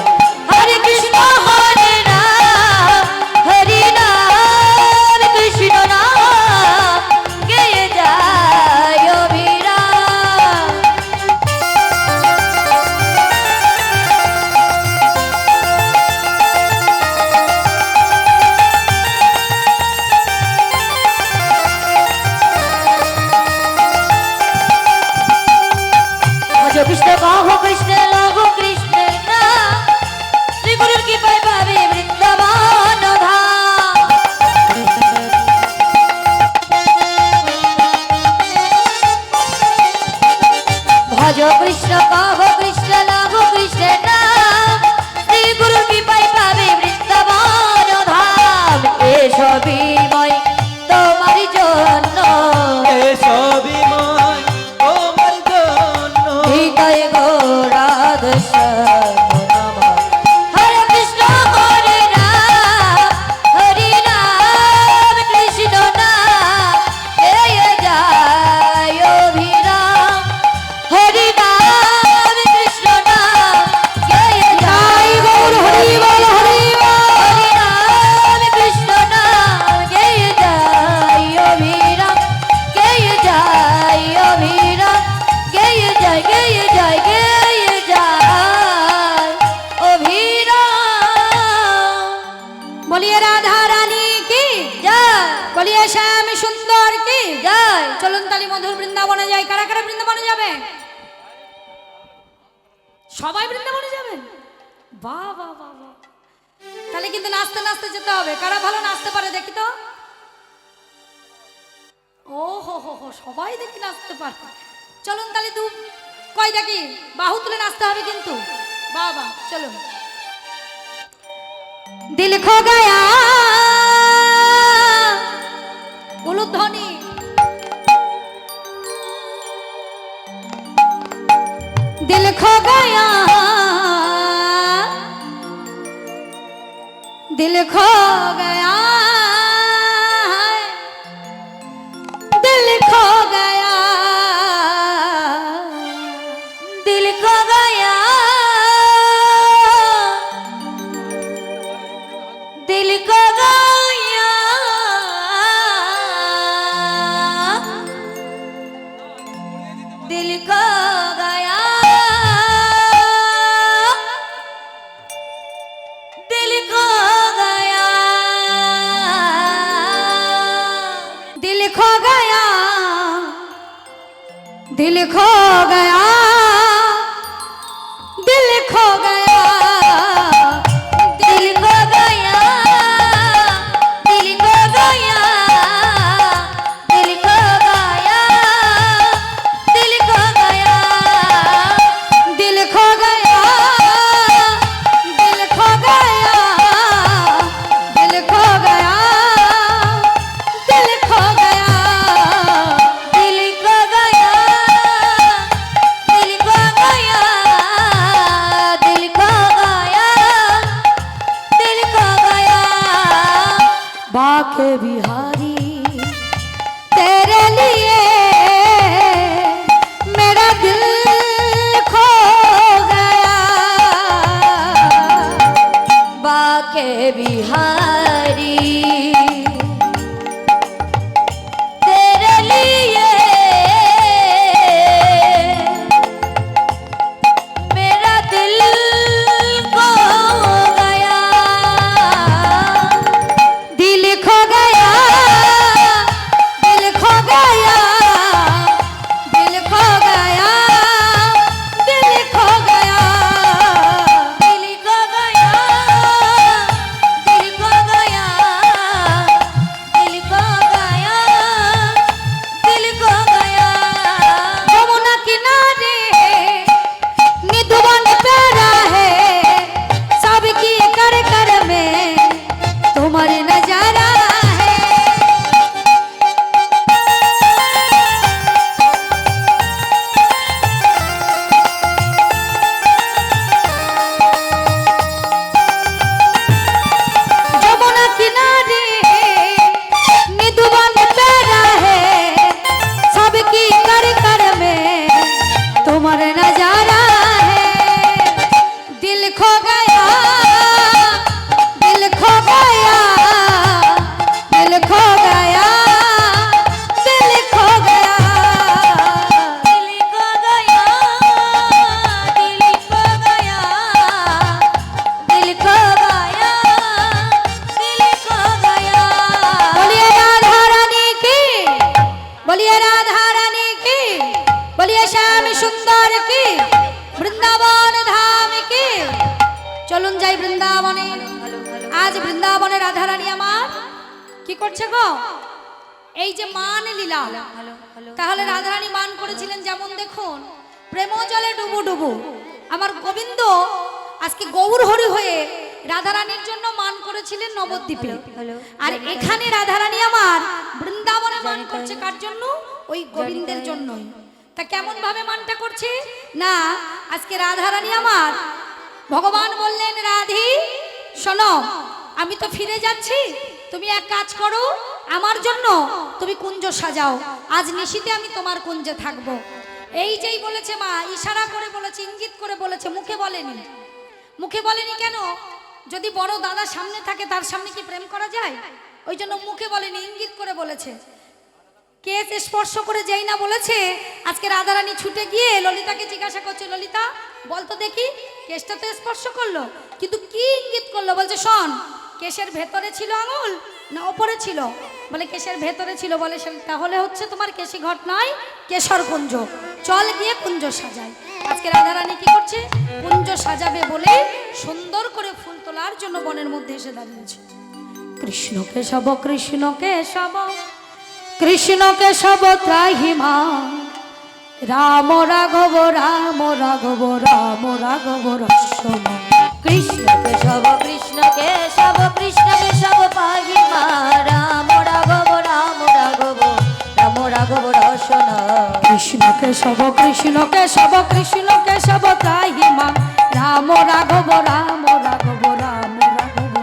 Speaker 2: হরে কৃষ্ণ হরে রাম কৃষ্ণ নাম গেয়ে যায় অবিরাম। ভজ কৃষ্ণ কহ কৃষ্ণ লঘু কৃষ্ণের নাম, শ্রী গুরুর কৃপায় পাবে বৃন্দাবন ধাম। ভজ কৃষ্ণ কহ কৃষ্ণ লঘু কৃষ্ণের নাম, শ্রী গুরুর কৃপায় পাবে বৃন্দাবন ধাম। এসবই মই তোমার জন্য,
Speaker 3: এসবই মায় তোমার জন্য।
Speaker 2: নিতাই গৌরাধে শ্যামনামন হরে কৃষ্ণ হরে রাম কৃষ্ণ নাম গেয়ে যায় অবিরাম। হরি নাম কৃষ্ণ নাম গেয়ে যায় গৌর হরি বল হরি বল। হরি নাম কৃষ্ণ নাম গেয়ে যায় অবিরাম, গেয়ে যায় অবিরাম, গেয়ে যায় গেয়ে যায় গেয়ে যায় অবিরাম।
Speaker 1: বলিয়ে রাধা রানী কি
Speaker 2: জয়
Speaker 1: বলিয়ে শ্যাম সুন্দর কি
Speaker 2: জয়।
Speaker 1: চলুন তালি মধুর বৃন্দাবনে যাই। কারা কারা বৃন্দাবনে যাবে? সবাই বৃন্দাবনে যাবেন? বাহ বাহ বাহ বাহ। তাহলে কিন্তু নাচতে নাচতে যেতে হবে। কারা ভালো নাচতে পারে দেখি তো? ও হো হো হো, সবাই দেখি নাচতে পারে। চলুন তাহলে কয় দেখি বাহু তুলে নাচতে হবে কিন্তু। বাহ বাহ, চলুন। দিল খো গয়া উলুধ্বনি। दिल खो गया दिल खो गया दिल खो गया
Speaker 2: दिल खो गया दिल खो गया दिल खो गया दिल खो गया
Speaker 1: दिल खो गया दिल खो गया दिल खो गया
Speaker 2: दिल खो गया दिल खो गया दिल खो गया दिल खो गया
Speaker 1: दिल खो गया दिल खो गया दिल खो गया दिल खो गया
Speaker 2: दिल खो गया बाके बिहारी तेरे लिए मेरा दिल खो गया बाके बिहारी तेरे लिए मेरा दिल खो गया दिल खो गया दिल खो गया दिल खो गया दिल खो गया दिल खो गया दिल खो गया दिल खो गया दिल खो गया यमुना किनारे निधुवन प्यारा है सबकी कर कर में तुम्हारे नजारा है यमुना किनारे निधुवन प्यारा है सबकी कर कर में तुम्हारे नजारा है दिल खो गया दिल खो गया दिल खो गया दिल खो गया दिल खो गया दिल खो गया दिल खो गया दिल खो गया बोलिए राधा रानी की बोलिए राधा रानी की बोलिए श्याम सुंदर की বৃন্দাবন ধাম কি চলুন যাই বৃন্দাবনে আজ বৃন্দাবনে রাধা রানী আমার কি করছে গো এই যে মান লীলা তাহলে রাধা রানী মান করেছিলেন যেমন দেখুন প্রেম জলে ডুবু ডুবু আমার গোবিন্দ আজকে গৌর হরি হয়ে রাধা রানীর জন্য মান করেছিলেন নবদ্বীপে আর এখানে রাধা রানী আমার বৃন্দাবনে মান করছে কার জন্য ওই গোবিন্দের জন্যই তা কেমন ভাবে মানটা করছে না আজকে রাধা রানী আমার ভগবান বললেন রাধি শোনো আমি তো ফিরে যাচ্ছি তুমি এক কাজ করো আমার জন্য তুমি কুঞ্জ সাজাও আজ নিশিতে আমি তোমার কুঞ্জে থাকবো এই যেই বলেছে মা ইশারা করে বলেছে ইঙ্গিত করে বলেছে মুখে বলেনি কেন যদি বড় দাদা সামনে থাকে তার সামনে কি প্রেম করা যায় ওই জন্য মুখে বলেনি ইঙ্গিত করে বলেছে কেস স্পর্শ করে যেই না বলেছে আজকে রাধারানী ছুটে গিয়ে ললিতাকে জিজ্ঞাসা করছে ললিতা বলতো দেখি কেসটা তো স্পর্শ করলো কিন্তু কি ইঙ্গিত করলো বলছে শোন কেশের ভেতরে ছিল আঙুল না ওপরে ছিল বলে কেশের ভেতরে ছিল বলে তাহলে হচ্ছে তোমার কেশি ঘট নয় কেশর কুঞ্জ চল গিয়ে কুঞ্জ সাজাই আজকে রাধারানী কি করছে কুঞ্জ সাজাবে বলে সুন্দর করে ফুল তোলার জন্য বনের মধ্যে এসে দাঁড়িয়েছে কৃষ্ণ কেশব কৃষ্ণ কেশব কৃষ্ণ কেশব ত্রাহি মা রাম রাঘব রাম রাঘব রাম রাঘব রসম
Speaker 4: কৃষ্ণ কেশব কৃষ্ণ কেশব কৃষ্ণ কেশব পাহি মা রাম রাঘব রাম রাঘব রাম রাঘব রসন
Speaker 2: কৃষ্ণ কেশব কৃষ্ণ কেশব কৃষ্ণ কেশব ত্রাহি মা রাম রাঘব রাম রাঘব রাম রাঘব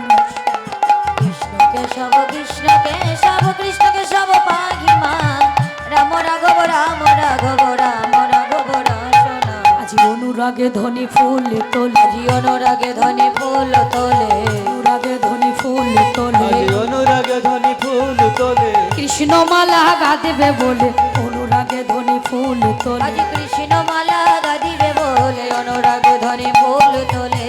Speaker 4: কৃষ্ণ কেশব কৃষ্ণ কেশব কৃষ্ণ কেশব পাহি মা রাম রাঘব রাম রাঘব রাম রাঘব রসন
Speaker 2: আজি অনুরাগে ধনী ফুল তোলে
Speaker 4: আজি অনুরাগে ধনী ফুল তোলে
Speaker 2: অনুরাগে ধনী ফুল তোলে
Speaker 3: আজ অনুরাগে ধনী ফুল তোলে
Speaker 2: কৃষ্ণ মালা গাদেবে বলে অনুরাগে ধনী ফুল তোলে
Speaker 4: আজি কৃষ্ণ মালা গাদিবে বলে অনুরাগে ধনী ফুল তোলে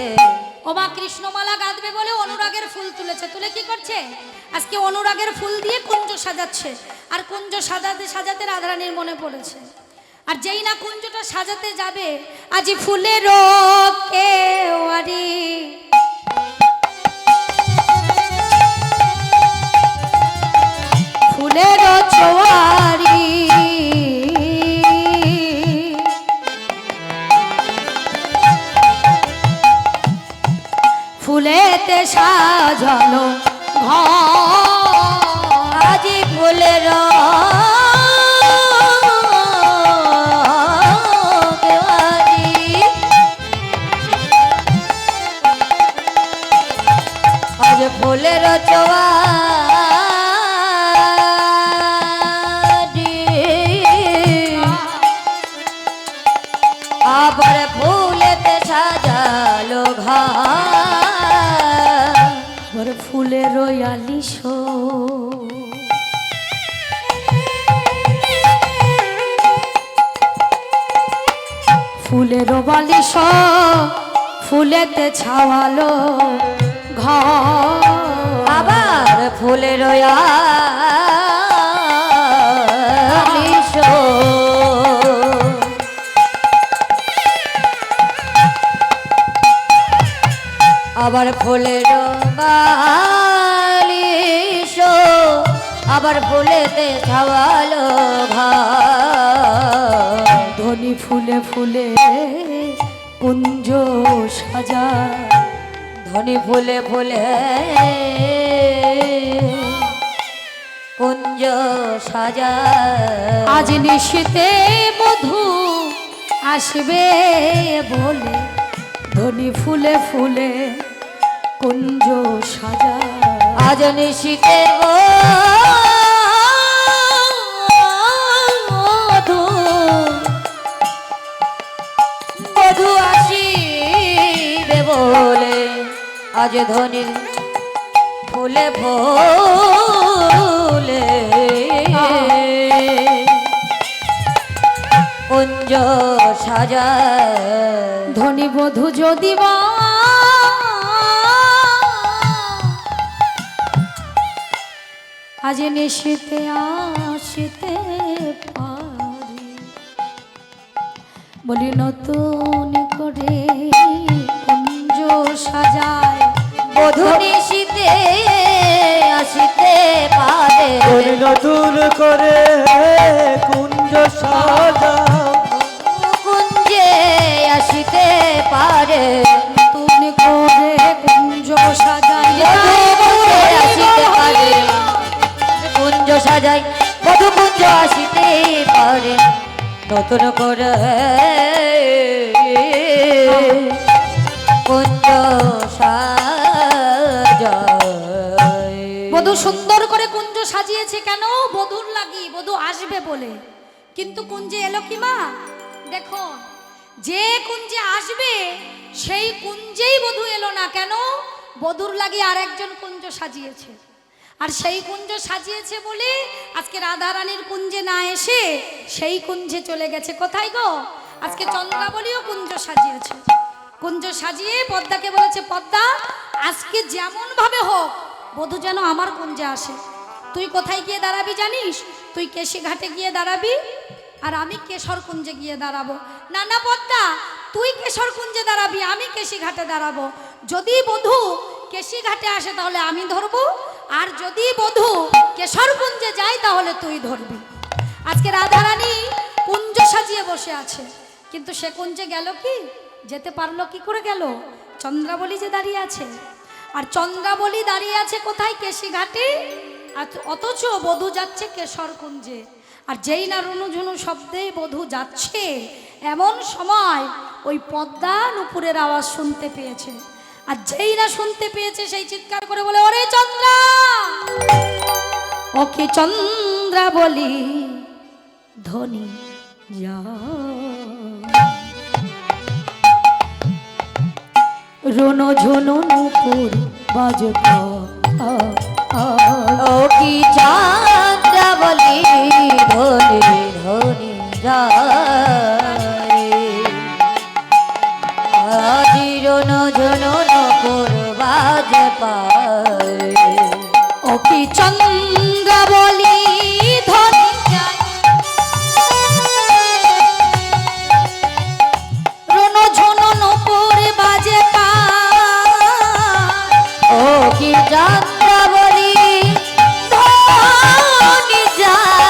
Speaker 1: ও মা কৃষ্ণমালা গাঁথবে বলে অনুরাগের ফুল তুলেছে তুলে কি করছে আজকে অনুরাগের ফুল দিয়ে কুঞ্জ সাজাচ্ছে আর কুঞ্জ সাজাতে সাজাতে রাধারানীর মনে পড়েছে আর যেই না কুঞ্জটা সাজাতে যাবে আজি ফুলের কেওয়ারি
Speaker 2: ফুলের চোয়ারি ফুলেতে সাজানো ঘর
Speaker 4: আজি ফুলের কেওয়ারি আজ ফুলের চোয়ারি
Speaker 2: ফুলের আলিশ ফুলের বালিশ ফুলেতে ছাওয়ালো ঘর
Speaker 4: আবার ফুলের আলিশ আবার ফুলের বালিশ আবার ফুলেতে ছাওয়ালো ঘর
Speaker 2: ধনী ফুলে ফুলে কুঞ্জ সাজা
Speaker 4: ধনী ফুলে ফুলে কুঞ্জ সাজা
Speaker 2: আজ নিশীতে মধু আসবে বলে ধনী ফুলে ফুলে কুঞ্জ সাজা
Speaker 4: আজ নিশীতে মধু মধু আসিবে বলে আজ ধনী ফুলে ফুলে কুঞ্জ সাজা
Speaker 2: ধনী বধূ যদি মা আজ নিশীতে আসিতে পারি বলি নতুন করে কুঞ্জ সাজায়
Speaker 4: বধূ নিশীতে আসিতে পারে
Speaker 3: নতুন করে কুঞ্জ সাজাও
Speaker 4: কুঞ্জে আসিতে পারে
Speaker 2: নতুন করে কুঞ্জ সাজায়
Speaker 4: কুঞ্জে আসিতে পারে কুঞ্জ সাজাই বধূ কুঞ্জ আসিতে পারে নতুন করে কুঞ্জ সাজাই
Speaker 1: বধূ সুন্দর করে কুঞ্জ সাজিয়েছে কেন? বধূর লাগি, বধূ আসবে বলে। কিন্তু কুঞ্জে এলো কি মা? দেখো, যে কুঞ্জে আসবে সেই কুঞ্জেই বধূ এলো না কেন? বধূর লাগি আর একজন কুঞ্জ সাজিয়েছে, আর সেই কুঞ্জ সাজিয়েছে বলে আজকে রাধারানীর কুঞ্জে না এসে সেই কুঞ্জে চলে গেছে। কোথায় গো? আজকে চন্দ্রাবলীও কুঞ্জ সাজিয়েছে। কুঞ্জ সাজিয়ে পদ্মাকে বলেছে, পদ্মা আজকে যেমন ভাবে হোক বধূ যেন আমার কুঞ্জে আসে। তুই কোথায় গিয়ে দাঁড়াবি জানিস? তুই কেশি ঘাটে গিয়ে দাঁড়াবি আর আমি কেশর কুঞ্জে গিয়ে দাঁড়াবো। না না পদ্মা, তুই কেশর কুঞ্জে দাঁড়াবি, আমি কেশি ঘাটে দাঁড়াবো। যদি বধূ কেশি ঘাটে আসে তাহলে আমি ধরবো, আর যদি বধূ কেশর কুঞ্জে যায় তাহলে তুই ধরবি। আজকে রাধারানী কুঞ্জ সাজিয়ে বসে আছে, কিন্তু সে কুঞ্জে গেল কি? যেতে পারলো কি করে গেল? চন্দ্রাবলী যে দাঁড়িয়ে আছে, আর চন্দ্রাবলী দাঁড়িয়ে আছে কোথায়? কেশি ঘাটে। আর অথচ বধূ যাচ্ছে কেশর কুঞ্জে। আর যেই না রুনুঝুনু শব্দে বধূ যাচ্ছে, এমন সময় ওই পদ্মা নুপুরের আওয়াজ শুনতে পেয়েছে। আর যেই না শুনতে পেয়েছে সেই চিৎকার করে বলে, ওরে চন্দ্রা,
Speaker 2: ওকে চন্দ্রা বলি ধনী যা রোনো ঝোনো নুপুর বাজে
Speaker 4: ও কি চাঁদা বলি ধনি ধনি যায় আজিরন ঝনন করবাজ পায়
Speaker 2: ও কি চন্দ্রা বলি ধনী যায় রোনো ঝোনো নুপুর বাজে
Speaker 4: ও কি চাঁদা বলি ধনি যায়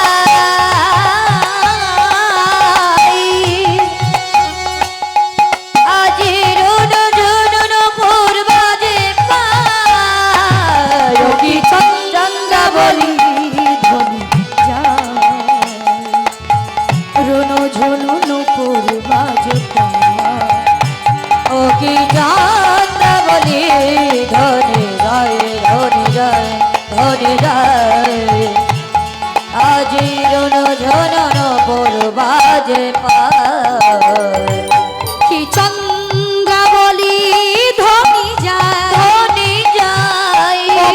Speaker 4: আজিরন ঝনন করবাজ পায় ও কি চন্দ্রা বলি
Speaker 2: ধনী যায় রোনো ঝোনো নুপুর বাজে
Speaker 4: ও কি চাঁদা বলি ধনি যায় ধনি যায় ধনি যায় আজিরন ঝনন করবাজ পায়
Speaker 2: কি চন্দ্রা বলি ধনী যায়
Speaker 4: ধনি যায়
Speaker 2: ও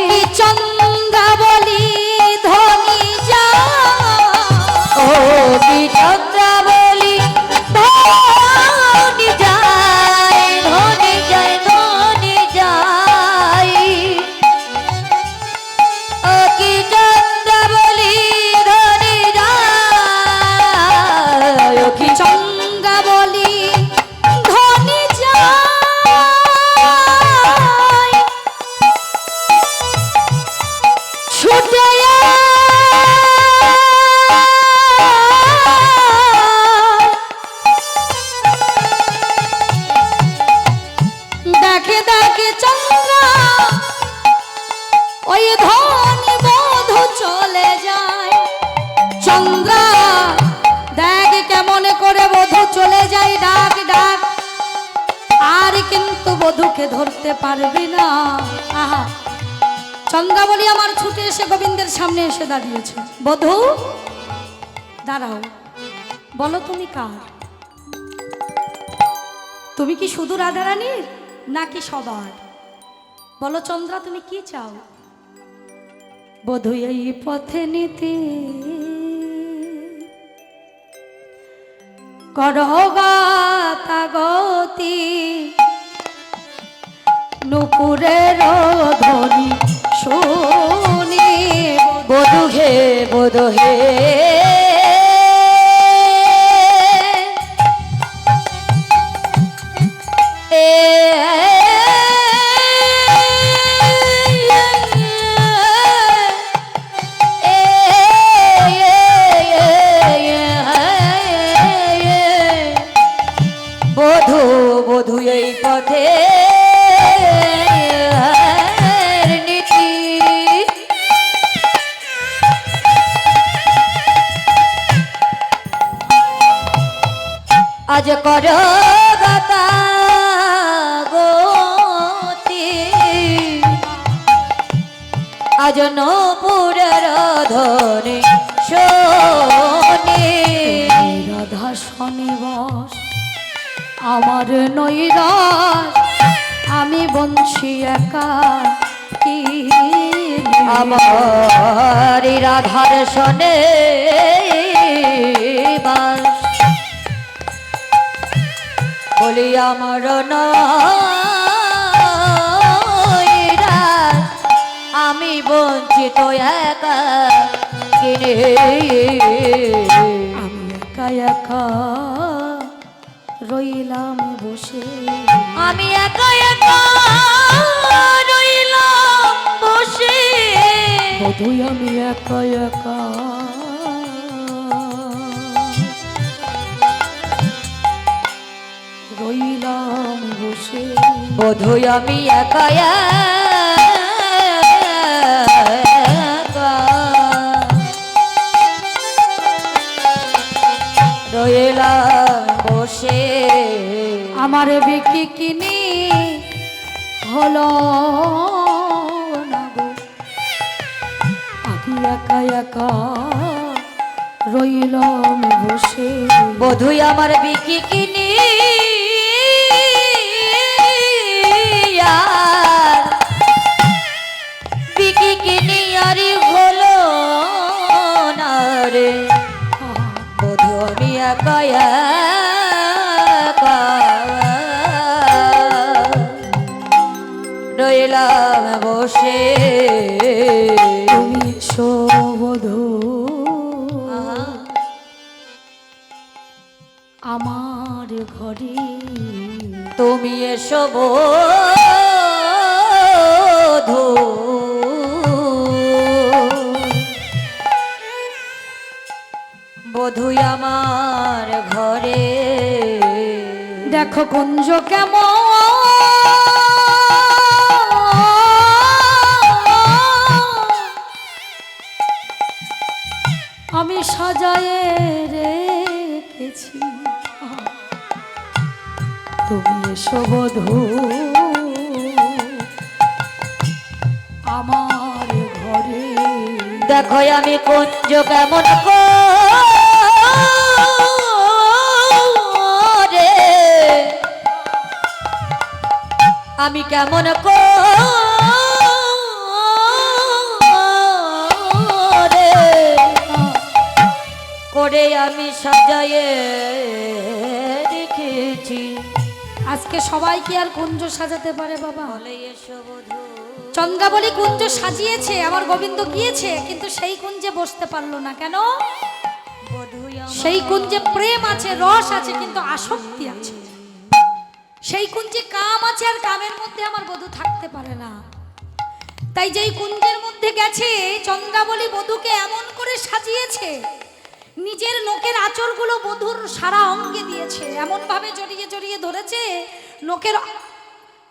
Speaker 1: কিন্তু বধূকে ধরতে পারবি না। আহা, চন্দ্রাবলী আমার ছুটে এসে গোবিন্দের সামনে এসে দাঁড়িয়েছে। বধূ দাঁড়াও, বলো তুমি কার? তুমি কি শুধু রাধারানীর নাকি সবার? বলো চন্দ্রা, তুমি কি চাও? বধূ এই পথে নীতি করগাতাগতি, নুপুরের ধ্বনি শুনি।
Speaker 4: বধূ হে বধূ হে বধূ বধূ এই পথে নীতি আজ কর গাতা গতি, আজ নপুরের ধনে শোনে।
Speaker 1: রাধা শনিবাস আমার নৈরাস, আমি বঞ্চি একা কি।
Speaker 4: আমার রাধার শনে বাস, বলি আমার নৈরাস, আমি বঞ্চিত একা কিনে।
Speaker 1: আমি একা একা রইলাম বসে,
Speaker 4: আমি একা একা রইলাম বসে।
Speaker 1: বধূ আমি একা একা রইলাম বসে।
Speaker 4: বধূ আমি একা একা রইলাম বসে।
Speaker 1: আমার বিক্রি কিনি হলো না গো, আমি একা একা রইলাম বসে।
Speaker 4: বধূ আমার বিকি কিনি বিকি কিনি আরে হলো না রে। বধূ আমি একা একা রইলাম বসে।
Speaker 1: তুমি এসো বধূ আমার ঘরে,
Speaker 4: তুমি এসো বধূ বধূ আমার ঘরে।
Speaker 1: দেখো কুঞ্জ কেমন আমি সাজায়ে রেখেছি। তুমি এসো বধূ আমার ঘরে।
Speaker 4: দেখো আমি কুঞ্জ কেমন করে, আমি কেমন করে আমি সাজায়ে রেখেছি।
Speaker 1: আজকে সবাই কি আর কুঞ্জ সাজাতে পারে বাবা?
Speaker 4: বলে এসো বধূ।
Speaker 1: চন্দ্রাবলী কুঞ্জ সাজিয়েছে, আমার গোবিন্দ গিয়েছে, কিন্তু সেই কুঞ্জে বসতে পারলো না কেন? সেই কুঞ্জে প্রেম আছে, রস আছে, কিন্তু আসক্তি আছে। সেই কুঞ্জে কাম আছে, আর কামের মধ্যে আমার বধূ থাকতে পারে না। তাই যেই কুঞ্জের মধ্যে গেছে, চন্দ্রাবলী বধূকে এমন করে সাজিয়েছে, নিজের নখের আঁচড়গুলো বধূর সারা অঙ্গে দিয়েছে, এমন ভাবে জড়িয়ে জড়িয়ে ধরেছে,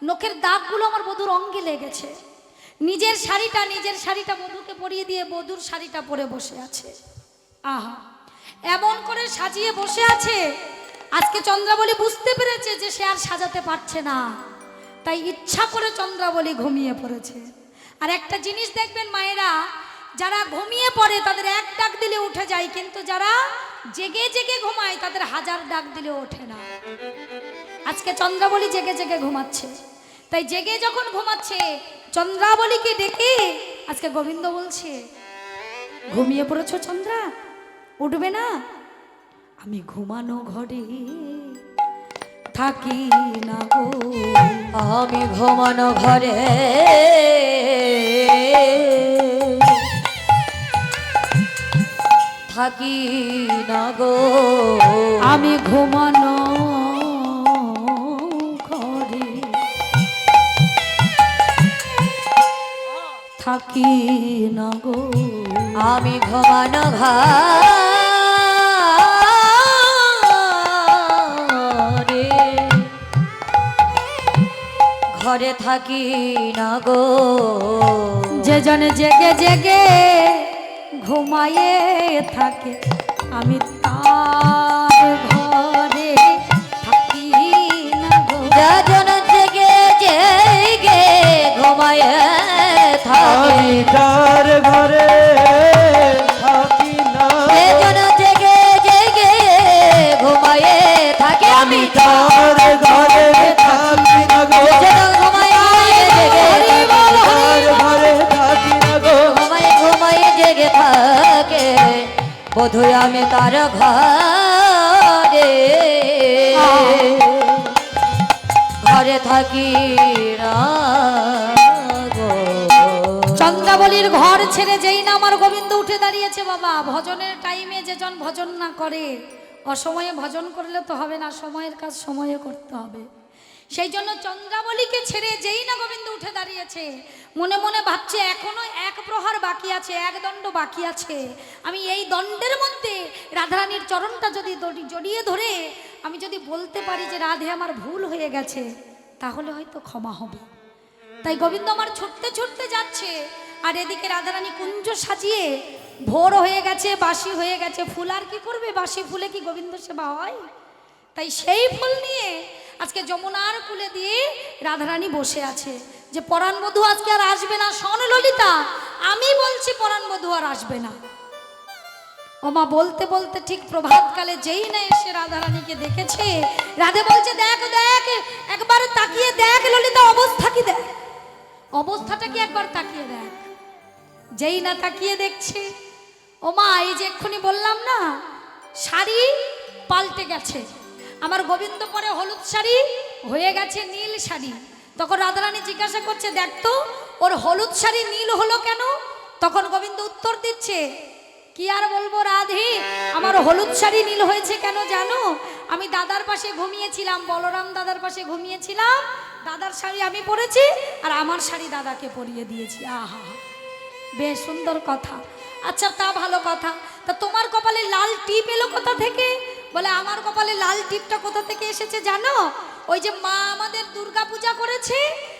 Speaker 1: নখের দাগগুলো আমার বধূর অঙ্গে লেগেছে। নিজের শাড়িটা বধূকে পরিয়ে দিয়ে বধূর শাড়িটা পরে বসে আছে। আহা, এমন করে সাজিয়ে বসে আছে। আজকে চন্দ্রাবলী বুঝতে পেরেছে যে সে আর সাজাতে পারছে না। তাই ইচ্ছা করে চন্দ্রাবলী ঘুমিয়ে পড়েছে। আর একটা জিনিস দেখবেন মায়েরা, যারা ঘুমিয়ে পড়ে তাদের এক ডাক দিলে উঠে যায়, কিন্তু যারা জেগে জেগে ঘুমায় তাদের হাজার ডাক দিলে ওঠে না। আজকে চন্দ্রাবলী জেগে জেগে ঘুমাচ্ছে, তাই জেগে যখন ঘুমাচ্ছে চন্দ্রাবলীকে ডেকে আজকে গোবিন্দ বলছে, ঘুমিয়ে পড়েছো চন্দ্রা, উঠবে না? আমি ঘুমানো ঘরে থাকি না গো,
Speaker 4: আমি ঘুমানো ঘরে থাকি না গো,
Speaker 1: আমি ঘুমানো ঘরে থাকি না গো,
Speaker 4: আমি ঘুমানো ঘরে থাকি না গো।
Speaker 1: যে জন জেগে জেগে ঘুমায়ে থাকে আমি তার ঘরে থাকি না গো,
Speaker 4: যজন জেগে জেগে ঘুমায় থাকে,
Speaker 3: আমি তার ঘরে থাকি না,
Speaker 4: যজন জেগে জেগে ঘুমায় থাকে,
Speaker 3: আমি তার ঘরে থাকি না গো,
Speaker 4: যজন ঘুমায় জেগে
Speaker 3: তার ঘরে থাকি না গো,
Speaker 4: ঘুমায় ঘুমায় জেগে থাকে, বধু আমি তার ঘরে ঘরে থাকি না গো।
Speaker 1: চন্দ্রাবলীর ঘর ছেড়ে যেই না আমার গোবিন্দ উঠে দাঁড়িয়েছে। বাবা, ভজনের টাইমে যে জন ভজন না করে, অসময়ে ভজন করলে তো হবে না, সময়ের কাজ সময়ে করতে হবে। সেই জন্য চন্দ্রাবলীকে ছেড়ে যেই না গোবিন্দ উঠে দাঁড়িয়েছে, মনে মনে ভাবছে এখনো এক প্রহার বাকি আছে, এক দণ্ড বাকি আছে। আমি এই দণ্ডের মধ্যে রাধারানীর চরণটা যদি জড়িয়ে ধরে আমি যদি বলতে পারি যে রাধে আমার ভুল হয়ে গেছে, তাহলে হয়তো ক্ষমা হবে। তাই গোবিন্দ আমার ছুটতে ছুটতে যাচ্ছে, আর এদিকে রাধারানী কুঞ্জ সাজিয়ে ভোর হয়ে গেছে, বাসি হয়ে গেছে। ফুল আর কি করবে, বাসি ফুলে কি গোবিন্দ সেবা হয়? তাই সেই ফুল নিয়ে আজকে যমুনার কুলে দিয়ে রাধারানী বসে আছে যে পরাণ বধূ আজকে আর আসবে না। শোন ললিতা, আমি বলছি পরাণ বধূ আর আসবে না। ওমা বলতে বলতে ঠিক প্রভাতকালে যেই না এসে রাধারানীকে দেখেছে, রাধে বলছে দেখ দেখ, একবার তাকিয়ে দেখ ললিতা, অবস্থা কি দেখ, অবস্থাটা কি একবার তাকিয়ে দেখ। যেই না তাকিয়ে দেখছে, ওমা এই যে এক্ষুনি বললাম না, শাড়ি পাল্টে গেছে। আমার গোবিন্দ পরে হলুদ শাড়ি হয়ে গেছে নীল শাড়ি। তখন রাধারানী জিজ্ঞাসা করছে, দেখ তো ওর হলুদ শাড়ি নীল হলো কেন? তখন গোবিন্দ উত্তর দিচ্ছে, কি আর বলবো রাধে, আমার হলুদ শাড়ি নীল হয়েছে কেন জানো? আমি দাদার পাশে ঘুমিয়েছিলাম, বলরাম দাদার পাশে ঘুমিয়েছিলাম, দাদার শাড়ি আমি পরেছি আর আমার শাড়ি দাদাকে পরিয়ে দিয়েছি। আহা, বেশ সুন্দর কথা। আচ্ছা তা ভালো কথা, তা তোমার কপালে লাল টিপ এলো কোথা থেকে? বলে আমার কপালে লাল টিপটা কোথা থেকে এসেছে জানো? ওই যে মা আমাদের দুর্গা পূজা করেছে,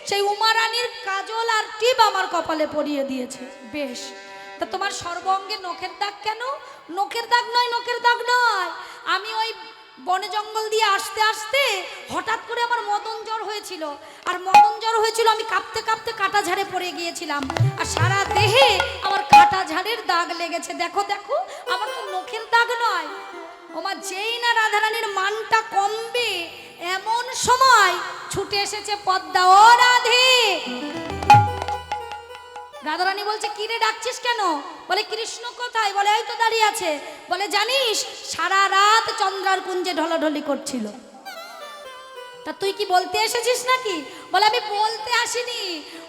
Speaker 1: সেই উমা রানীর কাজল আর টিপ আমার কপালে পরিয়ে দিয়েছে। বেশ, তা তোমার সর্বাঙ্গে নখের দাগ কেন? নখের দাগ নয়, নখের দাগ নয়, আমি ওই বনে জঙ্গল দিয়ে আসতে আসতে হঠাৎ করে আমার মদন জ্বর হয়েছিল, আর মদন জ্বর হয়েছিল আমি কাঁপতে কাঁপতে কাটা ঝাড়ে পড়ে গিয়েছিলাম, আর সারা দেহে আমার কাটা ঝাড়ের দাগ লেগেছে। দেখো দেখো, আমার তো নখের দাগ নয়। ওমা যেই না রাধারানীর মানটা কমবে এমন সময় ছুটে এসেছে পদ্মা। ও রাধে! রাধারানী বলছে, কি রে ডাকছিস কেন? বলে কৃষ্ণ কোথায়? বলে এই তো দাঁড়িয়ে আছে। বলে জানিস সারা রাত চন্দ্রার কুঞ্জে ঢলাঢলি করছিল। তা তুই কি বলতে এসেছিস নাকি? বলে আমি বলতে আসিনি,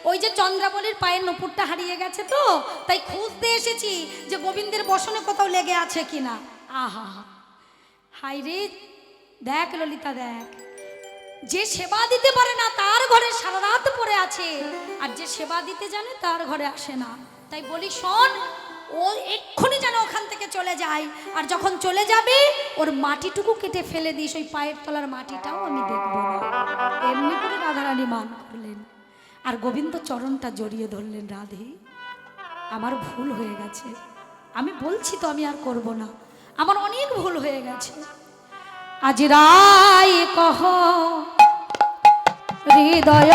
Speaker 1: ওই যে চন্দ্রাবলীর পায়ের নুপুরটা হারিয়ে গেছে তো, তাই খুঁজতে এসেছি যে গোবিন্দের বসনে কোথাও লেগে আছে কিনা। আহা হাই রে, দেখ ললিতা দেখ, যে সেবা দিতে পারে না তার ঘরে সারা রাত পড়ে আছে, আর যে সেবা দিতে জানে তার ঘরে আসে না। তাই বলি শোন, ও এক্ষুনি যেন ওখান থেকে চলে যায়, আর যখন চলে যাবে ওর মাটিটুকু কেটে ফেলে দিস, ওই পায়ের তলার মাটিটাও আমি দেখবো না। এমনি করে রাধারানী মান করলেন, আর গোবিন্দ চরণটা জড়িয়ে ধরলেন। রাধে, আমার ভুল হয়ে গেছে, আমি বলছি তো আমি আর করব না, আমার অনেক ভুল হয়ে গেছে। আজ রায় কহ
Speaker 2: হৃদয়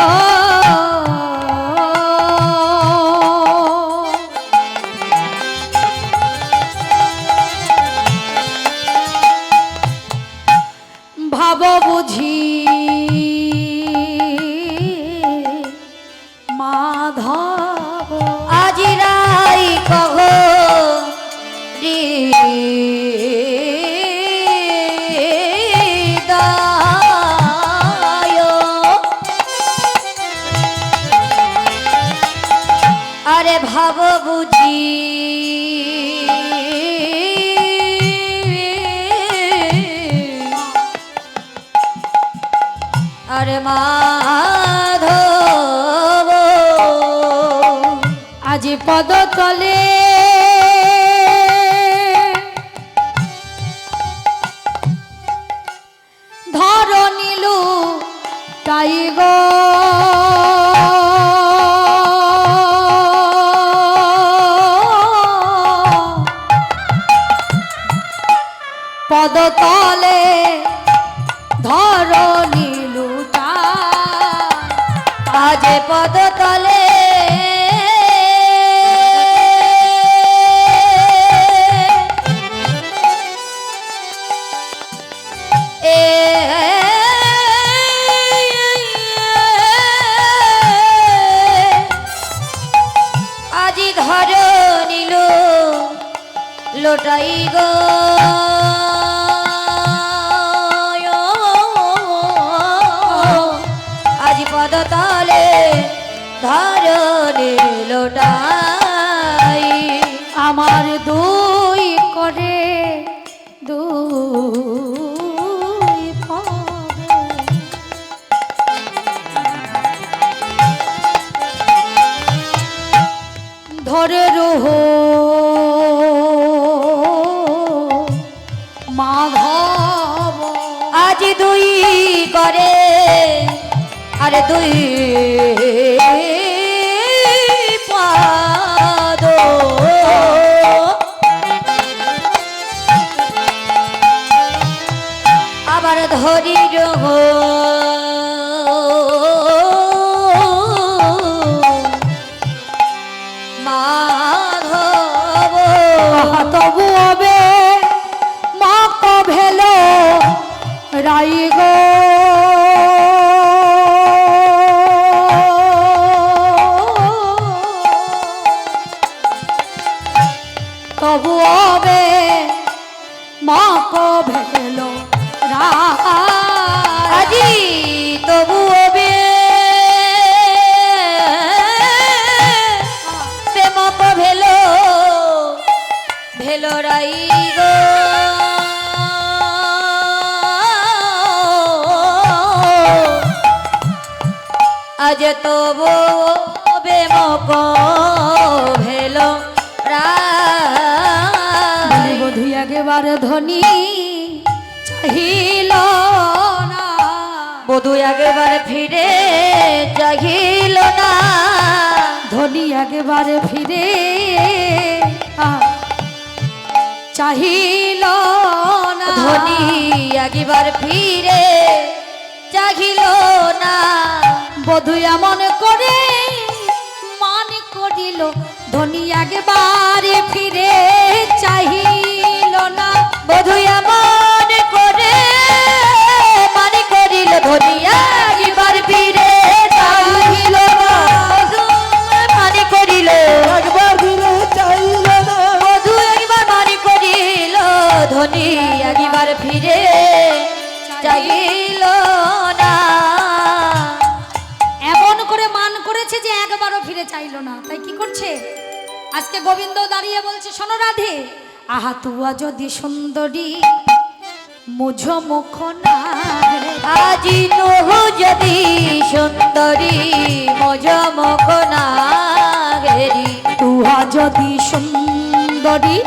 Speaker 2: ভাব বুঝি মাধব
Speaker 4: আজি রাই কহ হৃদয় আরে ভাব বুঝি আরে মাধব
Speaker 2: আজি পদ তলে ধর নীলু তাই গো পদ তলে ধর নীলু
Speaker 4: আজ পদ তলে আজি ধর নিল লোটাই গো আজি পদ তলে ধরনে লোটাই
Speaker 2: আমার দুই করে দুই পদ ধরে রোহ মাধব
Speaker 4: আজ দুই করে আরে দুই পাদ আবার ধরি রহ মাধব
Speaker 2: তবু হবে মাক ভেলো রাই গো তবু হবে মাক ভেলো
Speaker 4: আজি তবু হবে প্রেমক ভেলো ভেলো রাই গো আজ তবু প্রেমক ভেলো রাই
Speaker 2: বধু একেবারে ধনী চাহিল না
Speaker 4: বধু একবার ফিরে চাহিল না
Speaker 2: ধনী একেবারে ফিরে চাহিল না
Speaker 4: ধনী একবার ফিরে চাহিল না
Speaker 2: বধু এমন করে মান করিল ধনী একবারে ফিরে চাহিল না
Speaker 4: বধু এমন করে মানে করিল ধনী একবার ফিরে চাহিল না বধু মানে করিল
Speaker 3: একবার ফিরে চাইল না
Speaker 4: বধু একবার মানে করিল ধনী একবার ফিরে চাহিল না
Speaker 2: এমন করে মান করেছে যে একবারও ফিরে চাইলো না তাই কি করছে আজকে গোবিন্দ দাঁড়িয়ে বলছে শোনো রাধে আহা তুয়া যদি সুন্দরী মুঝ মুখ না
Speaker 4: আজি নহু যদি সুন্দরী মজ মুখ না ঘেরি
Speaker 2: তুহা যদি সুন্দরী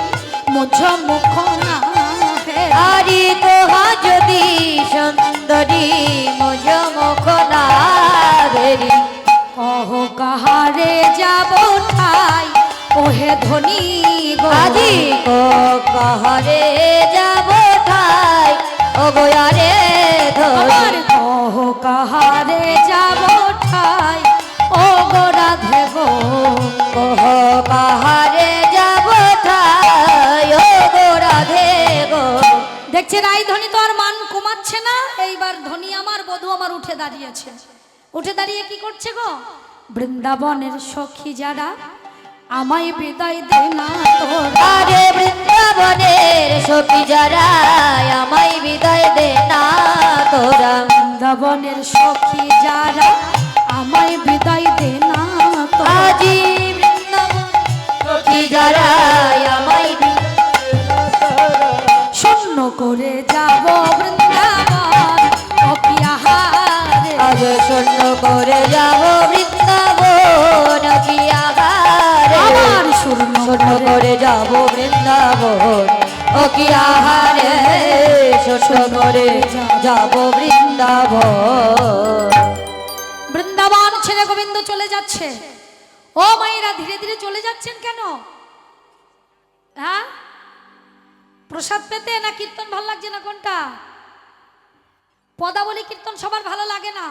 Speaker 2: মুঝ মুখ না
Speaker 4: আরি তোহা যদি সুন্দরী মজ মুখ না ঘেরি
Speaker 2: কহ কাহারে যাব ঠাই ওহে ধনী গো
Speaker 4: আজি কহরে যাব ঠাই ও গোয়ারে ধরি
Speaker 2: আমার কহ কাহারে যাব
Speaker 1: দাঁড়িয়েছে। উঠে দাঁড়িয়ে কি করছে গো? বৃন্দাবনের সখী যারা আমায় বিদায় দে না তোরা।
Speaker 4: আরে বৃন্দাবনের সখী যারা আমায় বিদায় দে না তোরা।
Speaker 1: বৃন্দাবনের সখী যারা আমায় বিদায় দে না তোরা।
Speaker 4: আজি বৃন্দাবন সখী যারা আমায়
Speaker 1: শূন্য করে যাব বৃন্দাবন অপিয়াহারে।
Speaker 4: আজ শূন্য করে যাব বৃন্দাবন কি আহারে।
Speaker 1: আবার শূন্য
Speaker 4: শূন্য করে যাব বৃন্দাবন ও কি আহারে। শূন্য করে যাব বৃন্দাবন।
Speaker 1: বৃন্দাবন ছেড়ে গোবিন্দ চলে যাচ্ছে। ও মায়েরা ধীরে ধীরে চলে যাচ্ছেন কেন? হ্যাঁ, প্রসাদ পেতে না কীর্তন ভালো লাগছে না? কোনটা? পদাবলী কীর্তন সবার ভালো লাগে না।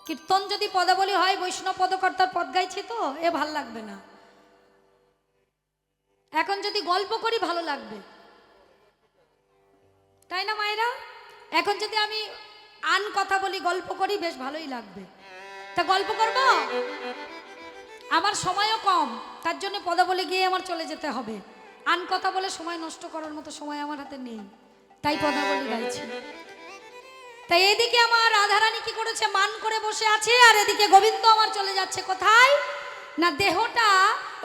Speaker 1: কীর্তন যদি পদাবলী হয়, বৈষ্ণব পদকর্তার পদ গাইছি তো, এ ভাল লাগবে না। এখন যদি গল্প করি ভালো লাগবে, তাই না মায়েরা? এখন যদি আমি আন কথা বলি, গল্প করি, বেশ ভালোই লাগবে। তা গল্প করব, আমার সময়ও কম, তার জন্য পদাবলী গিয়ে আমার চলে যেতে হবে। আন কথা বলে সময় নষ্ট করার মতো সময় আমার হাতে নেই, তাই পদাবলী গাইছি। তাই এদিকে আমার রাধারানী কি করেছে? মান করে বসে আছে, আর এদিকে গোবিন্দ আমার চলে যাচ্ছে কোথায় না, দেহটা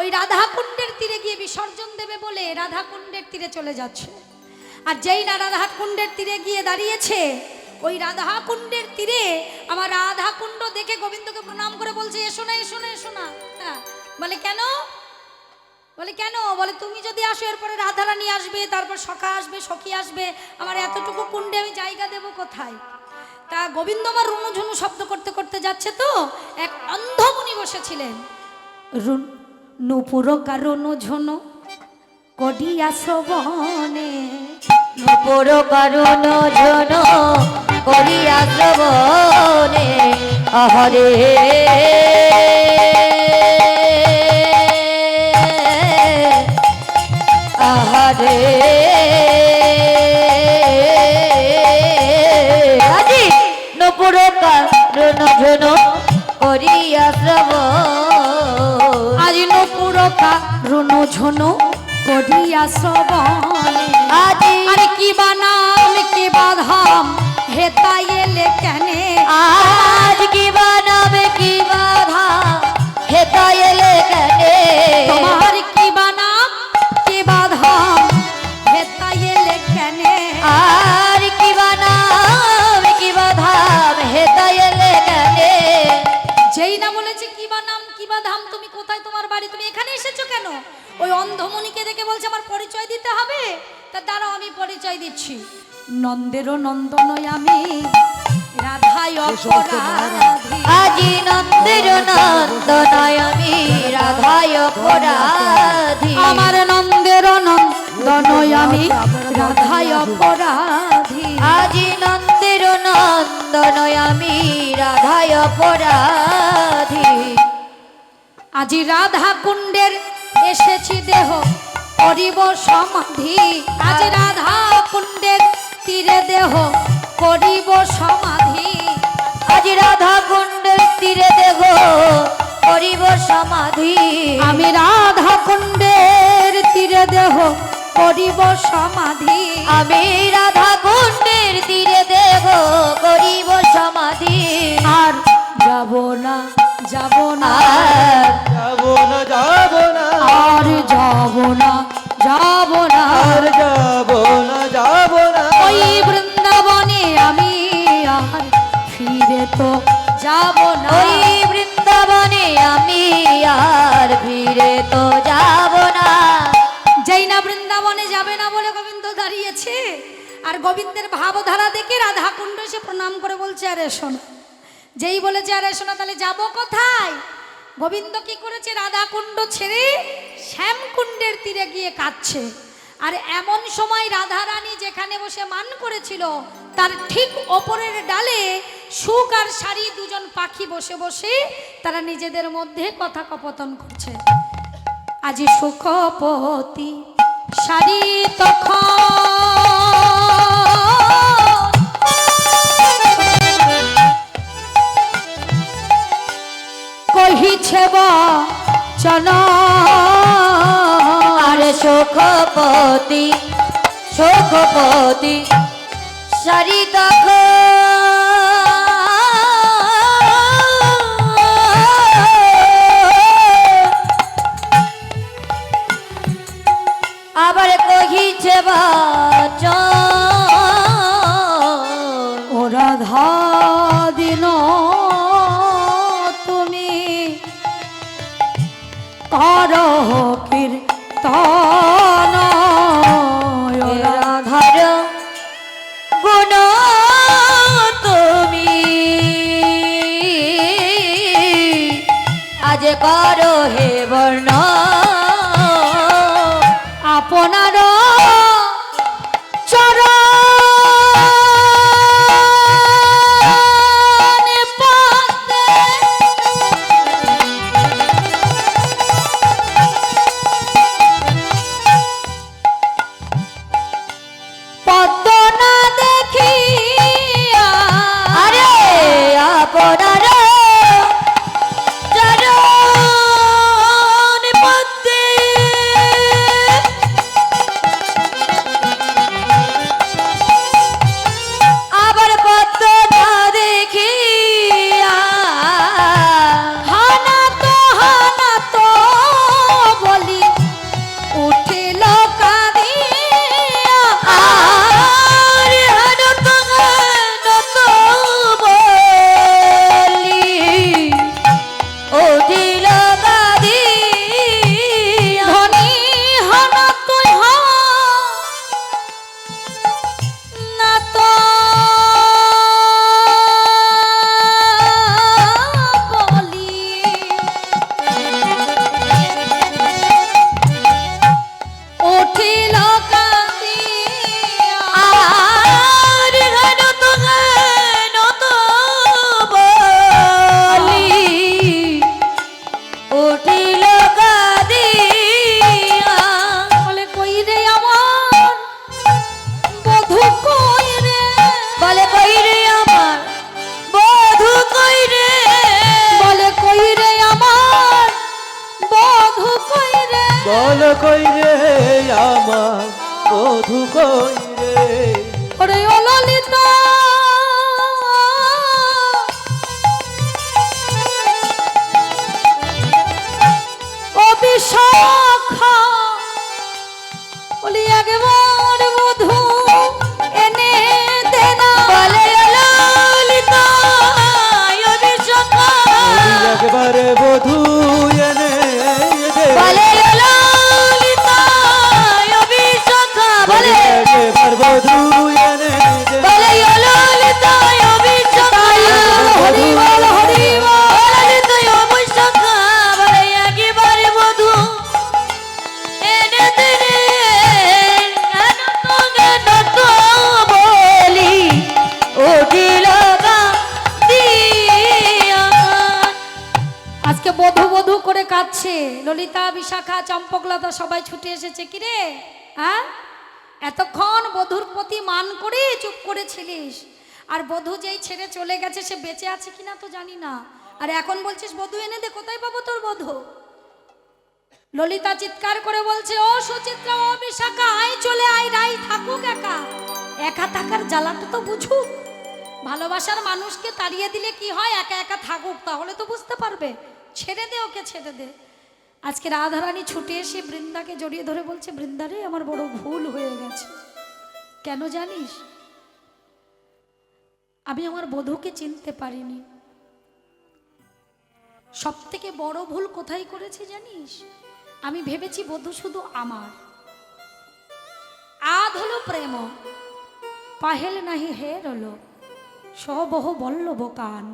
Speaker 1: ওই রাধাকুণ্ডের তীরে গিয়ে বিসর্জন দেবে বলে রাধাকুণ্ডের তীরে চলে যাচ্ছে। আর যেই না রাধাকুণ্ডের তীরে গিয়ে দাঁড়িয়েছে, ওই রাধাকুণ্ডের তীরে আমার রাধাকুণ্ড দেখে গোবিন্দকে প্রণাম করে বলছে, এসো না এসো না এসো না। হ্যাঁ, বলে কেন? বলে কেন? বলে তুমি যদি আসো এরপরে রাধারানী আসবে, তারপর সখা আসবে, সখী আসবে, আমার এতটুকু কুণ্ডে আমি জায়গা দেব কোথায়? তা গোবিন্দ আমার রুনুঝুনু শব্দ করতে করতে যাচ্ছে, তো এক অন্ধমুনি বসেছিলেন। নুপুর কারণ ঝুনু কডিয়া শ্রবণে।
Speaker 4: নুপুর কারণ জন করিয়া শ্রবণে আহারে। আহারে আজি নুপুর কারণ জন করিয়া শ্রবণ।
Speaker 1: আজি নুপুর কারণ ঝুনু কডিয়া শ্রবণে।
Speaker 4: আজি
Speaker 1: আরে কি বা নাম কি বা ধাম হেতাই এলে কেনে?
Speaker 4: আজ কি বা নামে কি বাধা হেতা এলে কেনে?
Speaker 1: তোমার কি বা নাম কি বা ধাম হেতাই এলে কেনে?
Speaker 4: আর কি বা নাম কি বাধা হেতা এলে কেনে?
Speaker 1: যেই না বলেছে কি বা নাম কি বা ধাম, তুমি কোথায়, তোমার বাড়ি, তুমি এখানে এসেছো কেন? ওই অন্ধমণিকে দেখে বলছে আমার পরিচয় দিতে হবে। তা দাঁড়াও, আমি পরিচয় দিচ্ছি। নন্দেরও নন্দন আমি, রাধায় অপরাধী।
Speaker 4: আজি নন্দের নন্দনয় আমি রাধায় অপরাধী।
Speaker 1: আমার নন্দের নন্দন আমি, রাধায় অপরাধী।
Speaker 4: আজি নন্দের নন্দনয় আমি রাধায় অপরাধী।
Speaker 1: আজি রাধা কুণ্ডের এসেছি দেহ করিব সমাধি। আজি রাধা কুণ্ডের তীরে দেহ করিব সমাধি।
Speaker 4: আজি রাধা কুণ্ডের তীরে দেহ করিব সমাধি।
Speaker 1: আমি রাধা কুণ্ডের তীরে দেহ করিব সমাধি।
Speaker 4: আমি রাধা কুণ্ডের তীরে দেহ করিব সমাধি।
Speaker 1: আর যাব না যাব না,
Speaker 4: আর
Speaker 3: যাবো না যাবো না,
Speaker 1: আর যাব না যাব না,
Speaker 3: আর যাবো না যাবো না।
Speaker 1: ওই বৃন্দাবনে আমি আর ফিরে তো যাব না।
Speaker 4: ওই বৃন্দাবনে আমি আর ফিরে তো যাব না।
Speaker 1: যেই না বৃন্দাবনে যাবে না বলে গোবিন্দ দাঁড়িয়েছে, আর গোবিন্দের ভাবধারা দেখে রাধা কুণ্ড এসে প্রণাম করে বলছে আরে শোনো। যেই বলেছে আরে শোনা, তাহলে যাব কোথায়? গোবিন্দ কি করেছে? রাধা কুণ্ড ছেড়ে শ্যামকুণ্ডের তীরে গিয়ে কাঁদছে। আর এমন সময় রাধারানী যেখানে বসে মান করেছিল, তার ঠিক ওপরের ডালে সুখ আর শাড়ি দুজন পাখি বসে বসে তারা নিজেদের মধ্যে কথা কপতন করছে। আজি সুখপতি শাড়ি তখন
Speaker 2: কহিছে বচন
Speaker 4: আরে সুখপতি সুখপতি সারি দেখো আবার কহিছে বচন
Speaker 2: ও রাধা দিন তুমি করো কীর্তন ও
Speaker 4: রাধার গুণ তুমি আজ করো হে বর্ণ
Speaker 2: আপনার চরণে পাতে পদ্ম না দেখিয়া
Speaker 4: আরে আপনার চরণ পদ্মে আবার পদ্ম না দেখিয়া
Speaker 2: হানা তো বলি উঠিল কাঁদিয়া
Speaker 4: আর হানত হানত বলি উঠিল কাঁদিয়া
Speaker 2: ধনী হানা তুই না তো বলি উঠিল কাঁদিয়া
Speaker 4: আর হানত হানত বলি উঠিল কাঁদিয়া
Speaker 2: বলে কই রে আমার বধূ কই রে
Speaker 4: বলে কই রে আমার বধূ কই রে
Speaker 2: বলে কই রে আমার বধূ কই রে
Speaker 3: বল কই রে আমার বধূ কই রে
Speaker 2: ওরে ও ললিতা ও বিশাখা বলি একবার বধূ এনে দে না
Speaker 4: বলে ললিতা অভিষেকা
Speaker 3: একবারে বধূ এনে দে
Speaker 4: বলে ললিতা অভিষেকা বলে
Speaker 3: একবার বধূ এনে দে
Speaker 4: বলে ললিতা অভিষেকা
Speaker 2: হরি বল হরি বল
Speaker 4: ললিতা অভিষেকা বলে একেবারে বধূ এনে দে রে গানত বলি উঠিল কাঁদিয়া
Speaker 2: আজকে বধূ বধূ করে কাঁদছে ললিতা বিশাখা চম্পকলতা সবাই ছুটে এসেছে কি রে হ্যাঁ এতক্ষণ বধূর প্রতি মান করে চুপ করেছিলিস আর বধূ যেই ছেড়ে চলে গেছে সে বেঁচে আছে কিনা তো জানি না আর এখন বলছিস বধূ এনে দে কোথায় পাবো তোর বধূ ললিতা চিৎকার করে বলছে ও সুচিত্রা ও বিশাখা আয় চলে আয় রাই থাকুক একা একা থাকার জ্বালাটা তো বুঝুক ভালোবাসার মানুষকে তাড়িয়ে দিলে কি হয় একা একা থাকুক তাহলে তো বুঝতে পারবে ছেড়ে দে ওকে ছেড়ে দে আজকে রাধারানী ছুটে এসে বৃন্দাকে জড়িয়ে ধরে বলছে বৃন্দারে আমার বড় ভুল হয়ে গেছে কেন জানিস আমি আমার বধূকে চিনতে পারিনি সব থেকে বড় ভুল কোথায় করেছি জানিস আমি ভেবেছি বধূ শুধু আমার আধ হলো প্রেম পাহেল নাহি হের হলো সবহ বল্লভ কান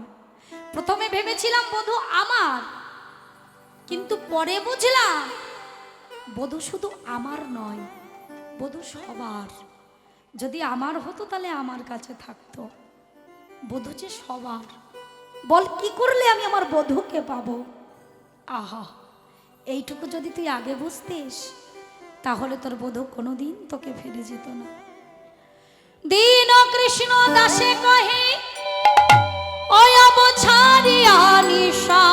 Speaker 2: প্রথমে ভেবেছিলাম বধূ আমার কিন্তু পরে বুঝলাম বধূ শুধু আমার নয় বধূ সবার যদি আমার হতো তাহলে আমার কাছে থাকতো বধূ যে সবার বল কি করলে আমি আমার বধূকে পাবো আহা এইটুকু যদি তুই আগে বুঝতিস তাহলে তোর বধূ কোনোদিন তোকে ফেলে যেত না দীন কৃষ্ণ দাসে কহে অয়ব ছাড়িয়া নিশা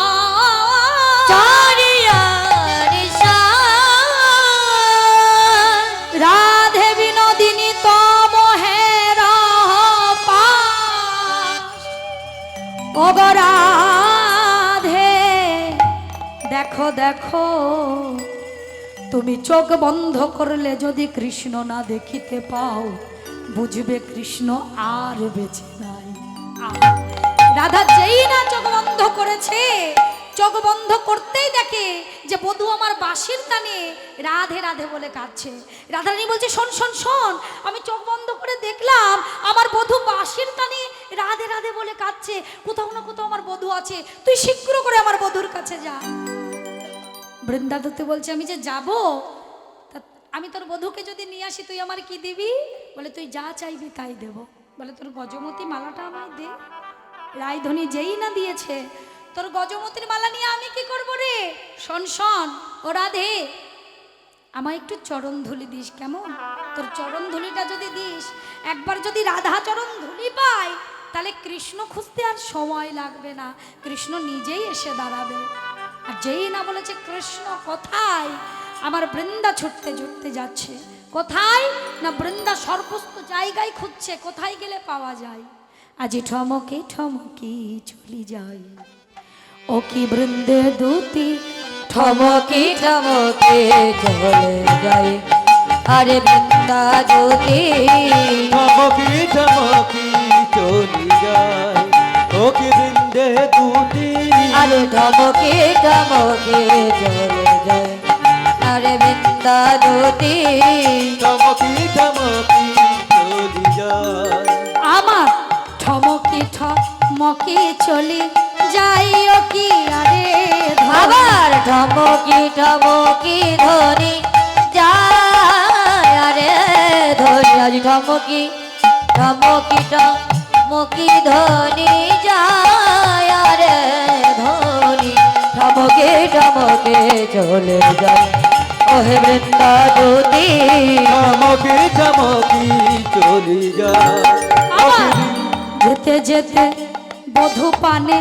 Speaker 1: দেখো দেখো তুমি চোখ বন্ধ করলে যদি কৃষ্ণ না দেখিতে পাও, বুঝবে কৃষ্ণ আর বেঁচে নাই। রাধা যেই না চোখ বন্ধ করেছে, চোখ বন্ধ করতেই দেখে যে বধূ আমার বাঁশির টানে রাধে রাধে বলে কাঁদছে। রাধারানী বলছে, শোন শোন শোন, আমি চোখ বন্ধ করে দেখলাম আমার বধূ বাঁশির টানে রাধে রাধে বলে কাঁদছে। কোথাও না কোথাও আমার বধূ আছে, তুই শীঘ্র করে আমার বধূর কাছে যা। বৃন্দাদত্ত বলছে, আমি যে যাব, আমি তোর বধূকে যদি নিয়ে আসি তুই আমার কি দিবি? বলে, তুই যা চাইবি তাই দেব। বলে, তোর গজমতি মালাটা আমায় দে। রায়ধনী যেই না দিয়েছে, তোর গজমতির মালা নিয়ে আমি কি করব রে? শোন শোন, ও রাধে, আমায় একটু চরণ ধুলি দিস কেমন? তোর চরণ ধুলিটা যদি দিস, একবার যদি রাধা চরণ ধুলি পায়, তাহলে কৃষ্ণ খুঁজতে আর সময় লাগবে না, কৃষ্ণ নিজেই এসে দাঁড়াবে। আর যেই না বলেছে কৃষ্ণ কোথায়, আমার বৃন্দা ছুটতে ছুটতে যাচ্ছে। কোথায় না, বৃন্দা সর্বস্ত জায়গায় খুঁজছে, কোথায় গেলে পাওয়া যায়। আজি ঠমকে ঠমকি চলি যাই, ও কি বৃন্দে দুতি
Speaker 4: ঠমকি ঠমকে চলে যায়, আরে বৃন্দা জ্যোতি।
Speaker 3: ঠমকি ঠমকি চলি যায়, ও কি বৃন্দে দুতি।
Speaker 4: আরে ঠমকি ঠমকে চলে যায়, আরে বৃন্দা জ্যোতি।
Speaker 3: ঠমকি ঠমকি চলি যায়,
Speaker 1: আমার ঠমকি ঠমকি চলি যাই, ও কি আরে
Speaker 4: আবার ঠমকি ঠমকি ধরি যায়, আরে ধরি। আজ ঠমকি ঠমকি ঠমকি ধরি যায়, আরে ধরি। ঠমকে ঠমকে চলে যায়, ওহে বৃন্দা জ্যোতি।
Speaker 3: ঠমকি ঠমকি চলি যায়,
Speaker 1: আমার যেতে যেতে বধূ পানে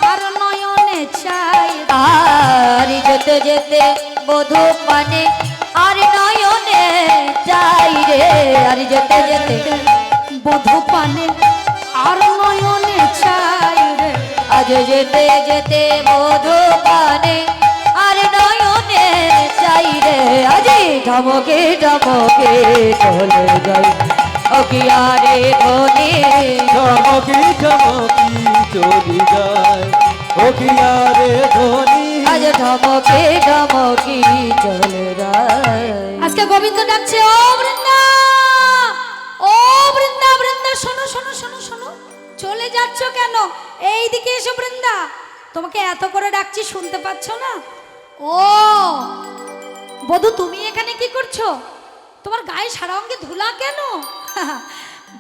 Speaker 1: আর নয়নে চাই।
Speaker 4: আর যেতে যেতে বধূ পানে আর নয়নে চাই রে। আর যেতে যেতে
Speaker 1: বধূ পানে আর নয়নে চাই রে।
Speaker 4: আজ যেতে যেতে বধূ পানে আর নয়নে চাই রে। আজি ঠমকে ঠমকে চলে যাই, ও কি আরে ধনী।
Speaker 3: ঠমকি ঠমকি চলি যায়, ও কি আরে ধনী।
Speaker 4: আজ ঠমকে ঠমকি চলে যায়।
Speaker 1: আজকে গোবিন্দ ডাকছে, ও বৃন্দা, ও বৃন্দা, বৃন্দা শোনো শোনো শোনো শোনো, চলে যাচ্ছ কেন? এই দিকে এসো বৃন্দা, তোমাকে এত করে ডাকছি শুনতে পাচ্ছ না? ও বধূ, তুমি এখানে কি করছো? তোমার গায়ে সারা অঙ্গে ধুলা কেন?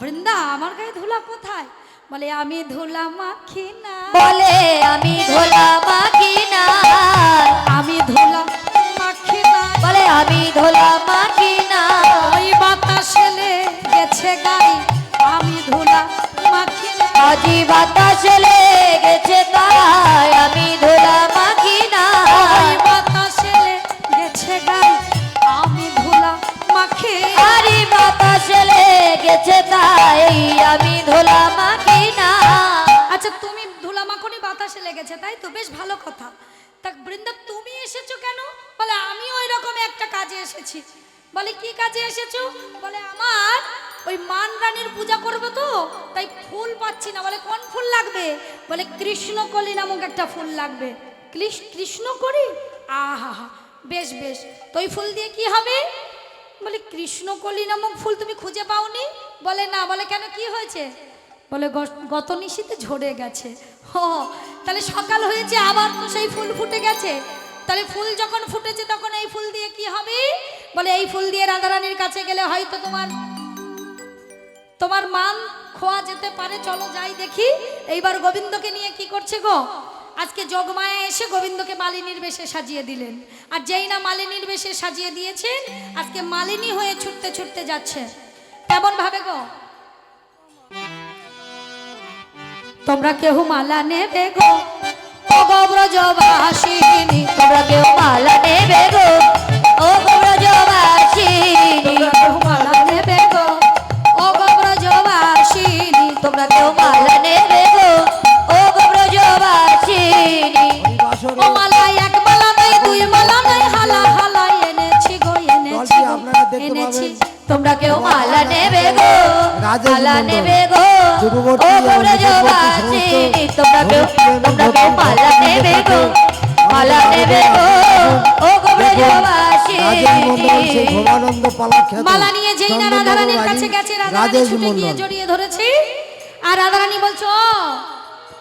Speaker 1: বৃন্দা, আমার গায়ে ধুলা কোথায়? বলে, আমি ধুলা মাখি না।
Speaker 4: বলে, আমি ধোলা মাখি না।
Speaker 1: আমি ধুলা মাখি না।
Speaker 4: বলে, আমি ধোলা মাখি না।
Speaker 1: ওই বাতাসে গেছে গায়ে, আমি ধুলা মাখি না।
Speaker 4: আজি বাতাসে লেগেছে তাই আমি ধোলা মাখি না।
Speaker 1: ওই বাতাসে গেছে গায়ে, আমি ধুলা মাখি।
Speaker 4: আরে বাতাসে লেগেছে তাই আমি ধোলা মাখি না।
Speaker 1: আচ্ছা, তুমি ধুলা মাখনি, বাতাসে লেগেছে, তাই তো? বেশ ভালো কথা। তা বৃন্দা, তুমি এসেছো কেন? বলে, আমিও এরকম একটা কাজে এসেছি। বলে, কি কাজে এসেছো? বলে, আমার ওই মান রানীর পূজা করবো তো, তাই ফুল পাচ্ছি না। বলে, কোন ফুল লাগবে? বলে, কৃষ্ণকলি নামক একটা ফুল লাগবে। কৃষ্ণকলি? আহা হা, বেশ বেশ, তো ওই ফুল দিয়ে কি হবে? বলে, কৃষ্ণকলি নামক ফুল তুমি খুঁজে পাওনি? বলে, না। বলে, কেন, কি হয়েছে? বলে, গত নিশীতে ঝরে গেছে। ও, তাহলে সকাল হয়েছে, আবার তো সেই ফুল ফুটে গেছে। তাহলে ফুল যখন ফুটেছে তখন এই ফুল দিয়ে কি হবে? বলে, এই ফুল দিয়ে রাধারানীর কাছে গেলে হয়তো তোমার মান খোয়া যেতে পারে। চলো যাই দেখি। এইবার গোবিন্দকে নিয়ে কি করছে গো? আজকে যোগমায়া এসে গোবিন্দকে মালিনীর বেশে সাজিয়ে দিলেন। আর যেই না মালিনীর বেশে সাজিয়ে দিয়েছেন, আজকে মালিনী হয়ে ছুটতে ছুটতে যাচ্ছে। কেমন ভাবে গো? তোমরা কেউ মালা নেবে গো, ও গো ব্রজবাসিনী।
Speaker 4: তোমরা কেউ মালা নেবে গো, ও গো ব্রজবাসিনী।
Speaker 1: তোমরা কেউ মালা নেবে গো, ও গো ব্রজবাসিনী।
Speaker 4: তোমরা কেউ মালা নেবে গো, ও গো ব্রজবাসিনী।
Speaker 1: ও মালা এক মালা দুই মালা নাই হালা হালা এনেছি গো এনেছি
Speaker 5: দলটি
Speaker 1: গো,
Speaker 5: আপনারা দেখতে
Speaker 1: এনেছি
Speaker 5: পাবেন।
Speaker 4: তোমরা কেউ মালা নেবে গো
Speaker 5: রাজেশ
Speaker 4: মালা
Speaker 5: মণ্ডল,
Speaker 4: নেবে গো
Speaker 5: দূরবর্তী
Speaker 4: ও
Speaker 5: এবং
Speaker 4: ব্রজবাসী
Speaker 5: নিকটবর্তী
Speaker 4: তোমরা কেউ মালা নেবে গো মালা নেবে গো ও গো ব্রজবাসী
Speaker 5: রাজেশ মণ্ডল সেই ভবানন্দ পালা খ্যাত
Speaker 1: মালা নিয়ে যেই না
Speaker 5: চন্দননগর
Speaker 1: রাধারানীর
Speaker 5: বাড়ি,
Speaker 1: কাছে গেছে রাধারানী
Speaker 5: রাজেশ
Speaker 1: ছুটে গিয়ে
Speaker 5: মণ্ডল।
Speaker 1: জড়িয়ে ধরেছে আর রাধারানী বলছো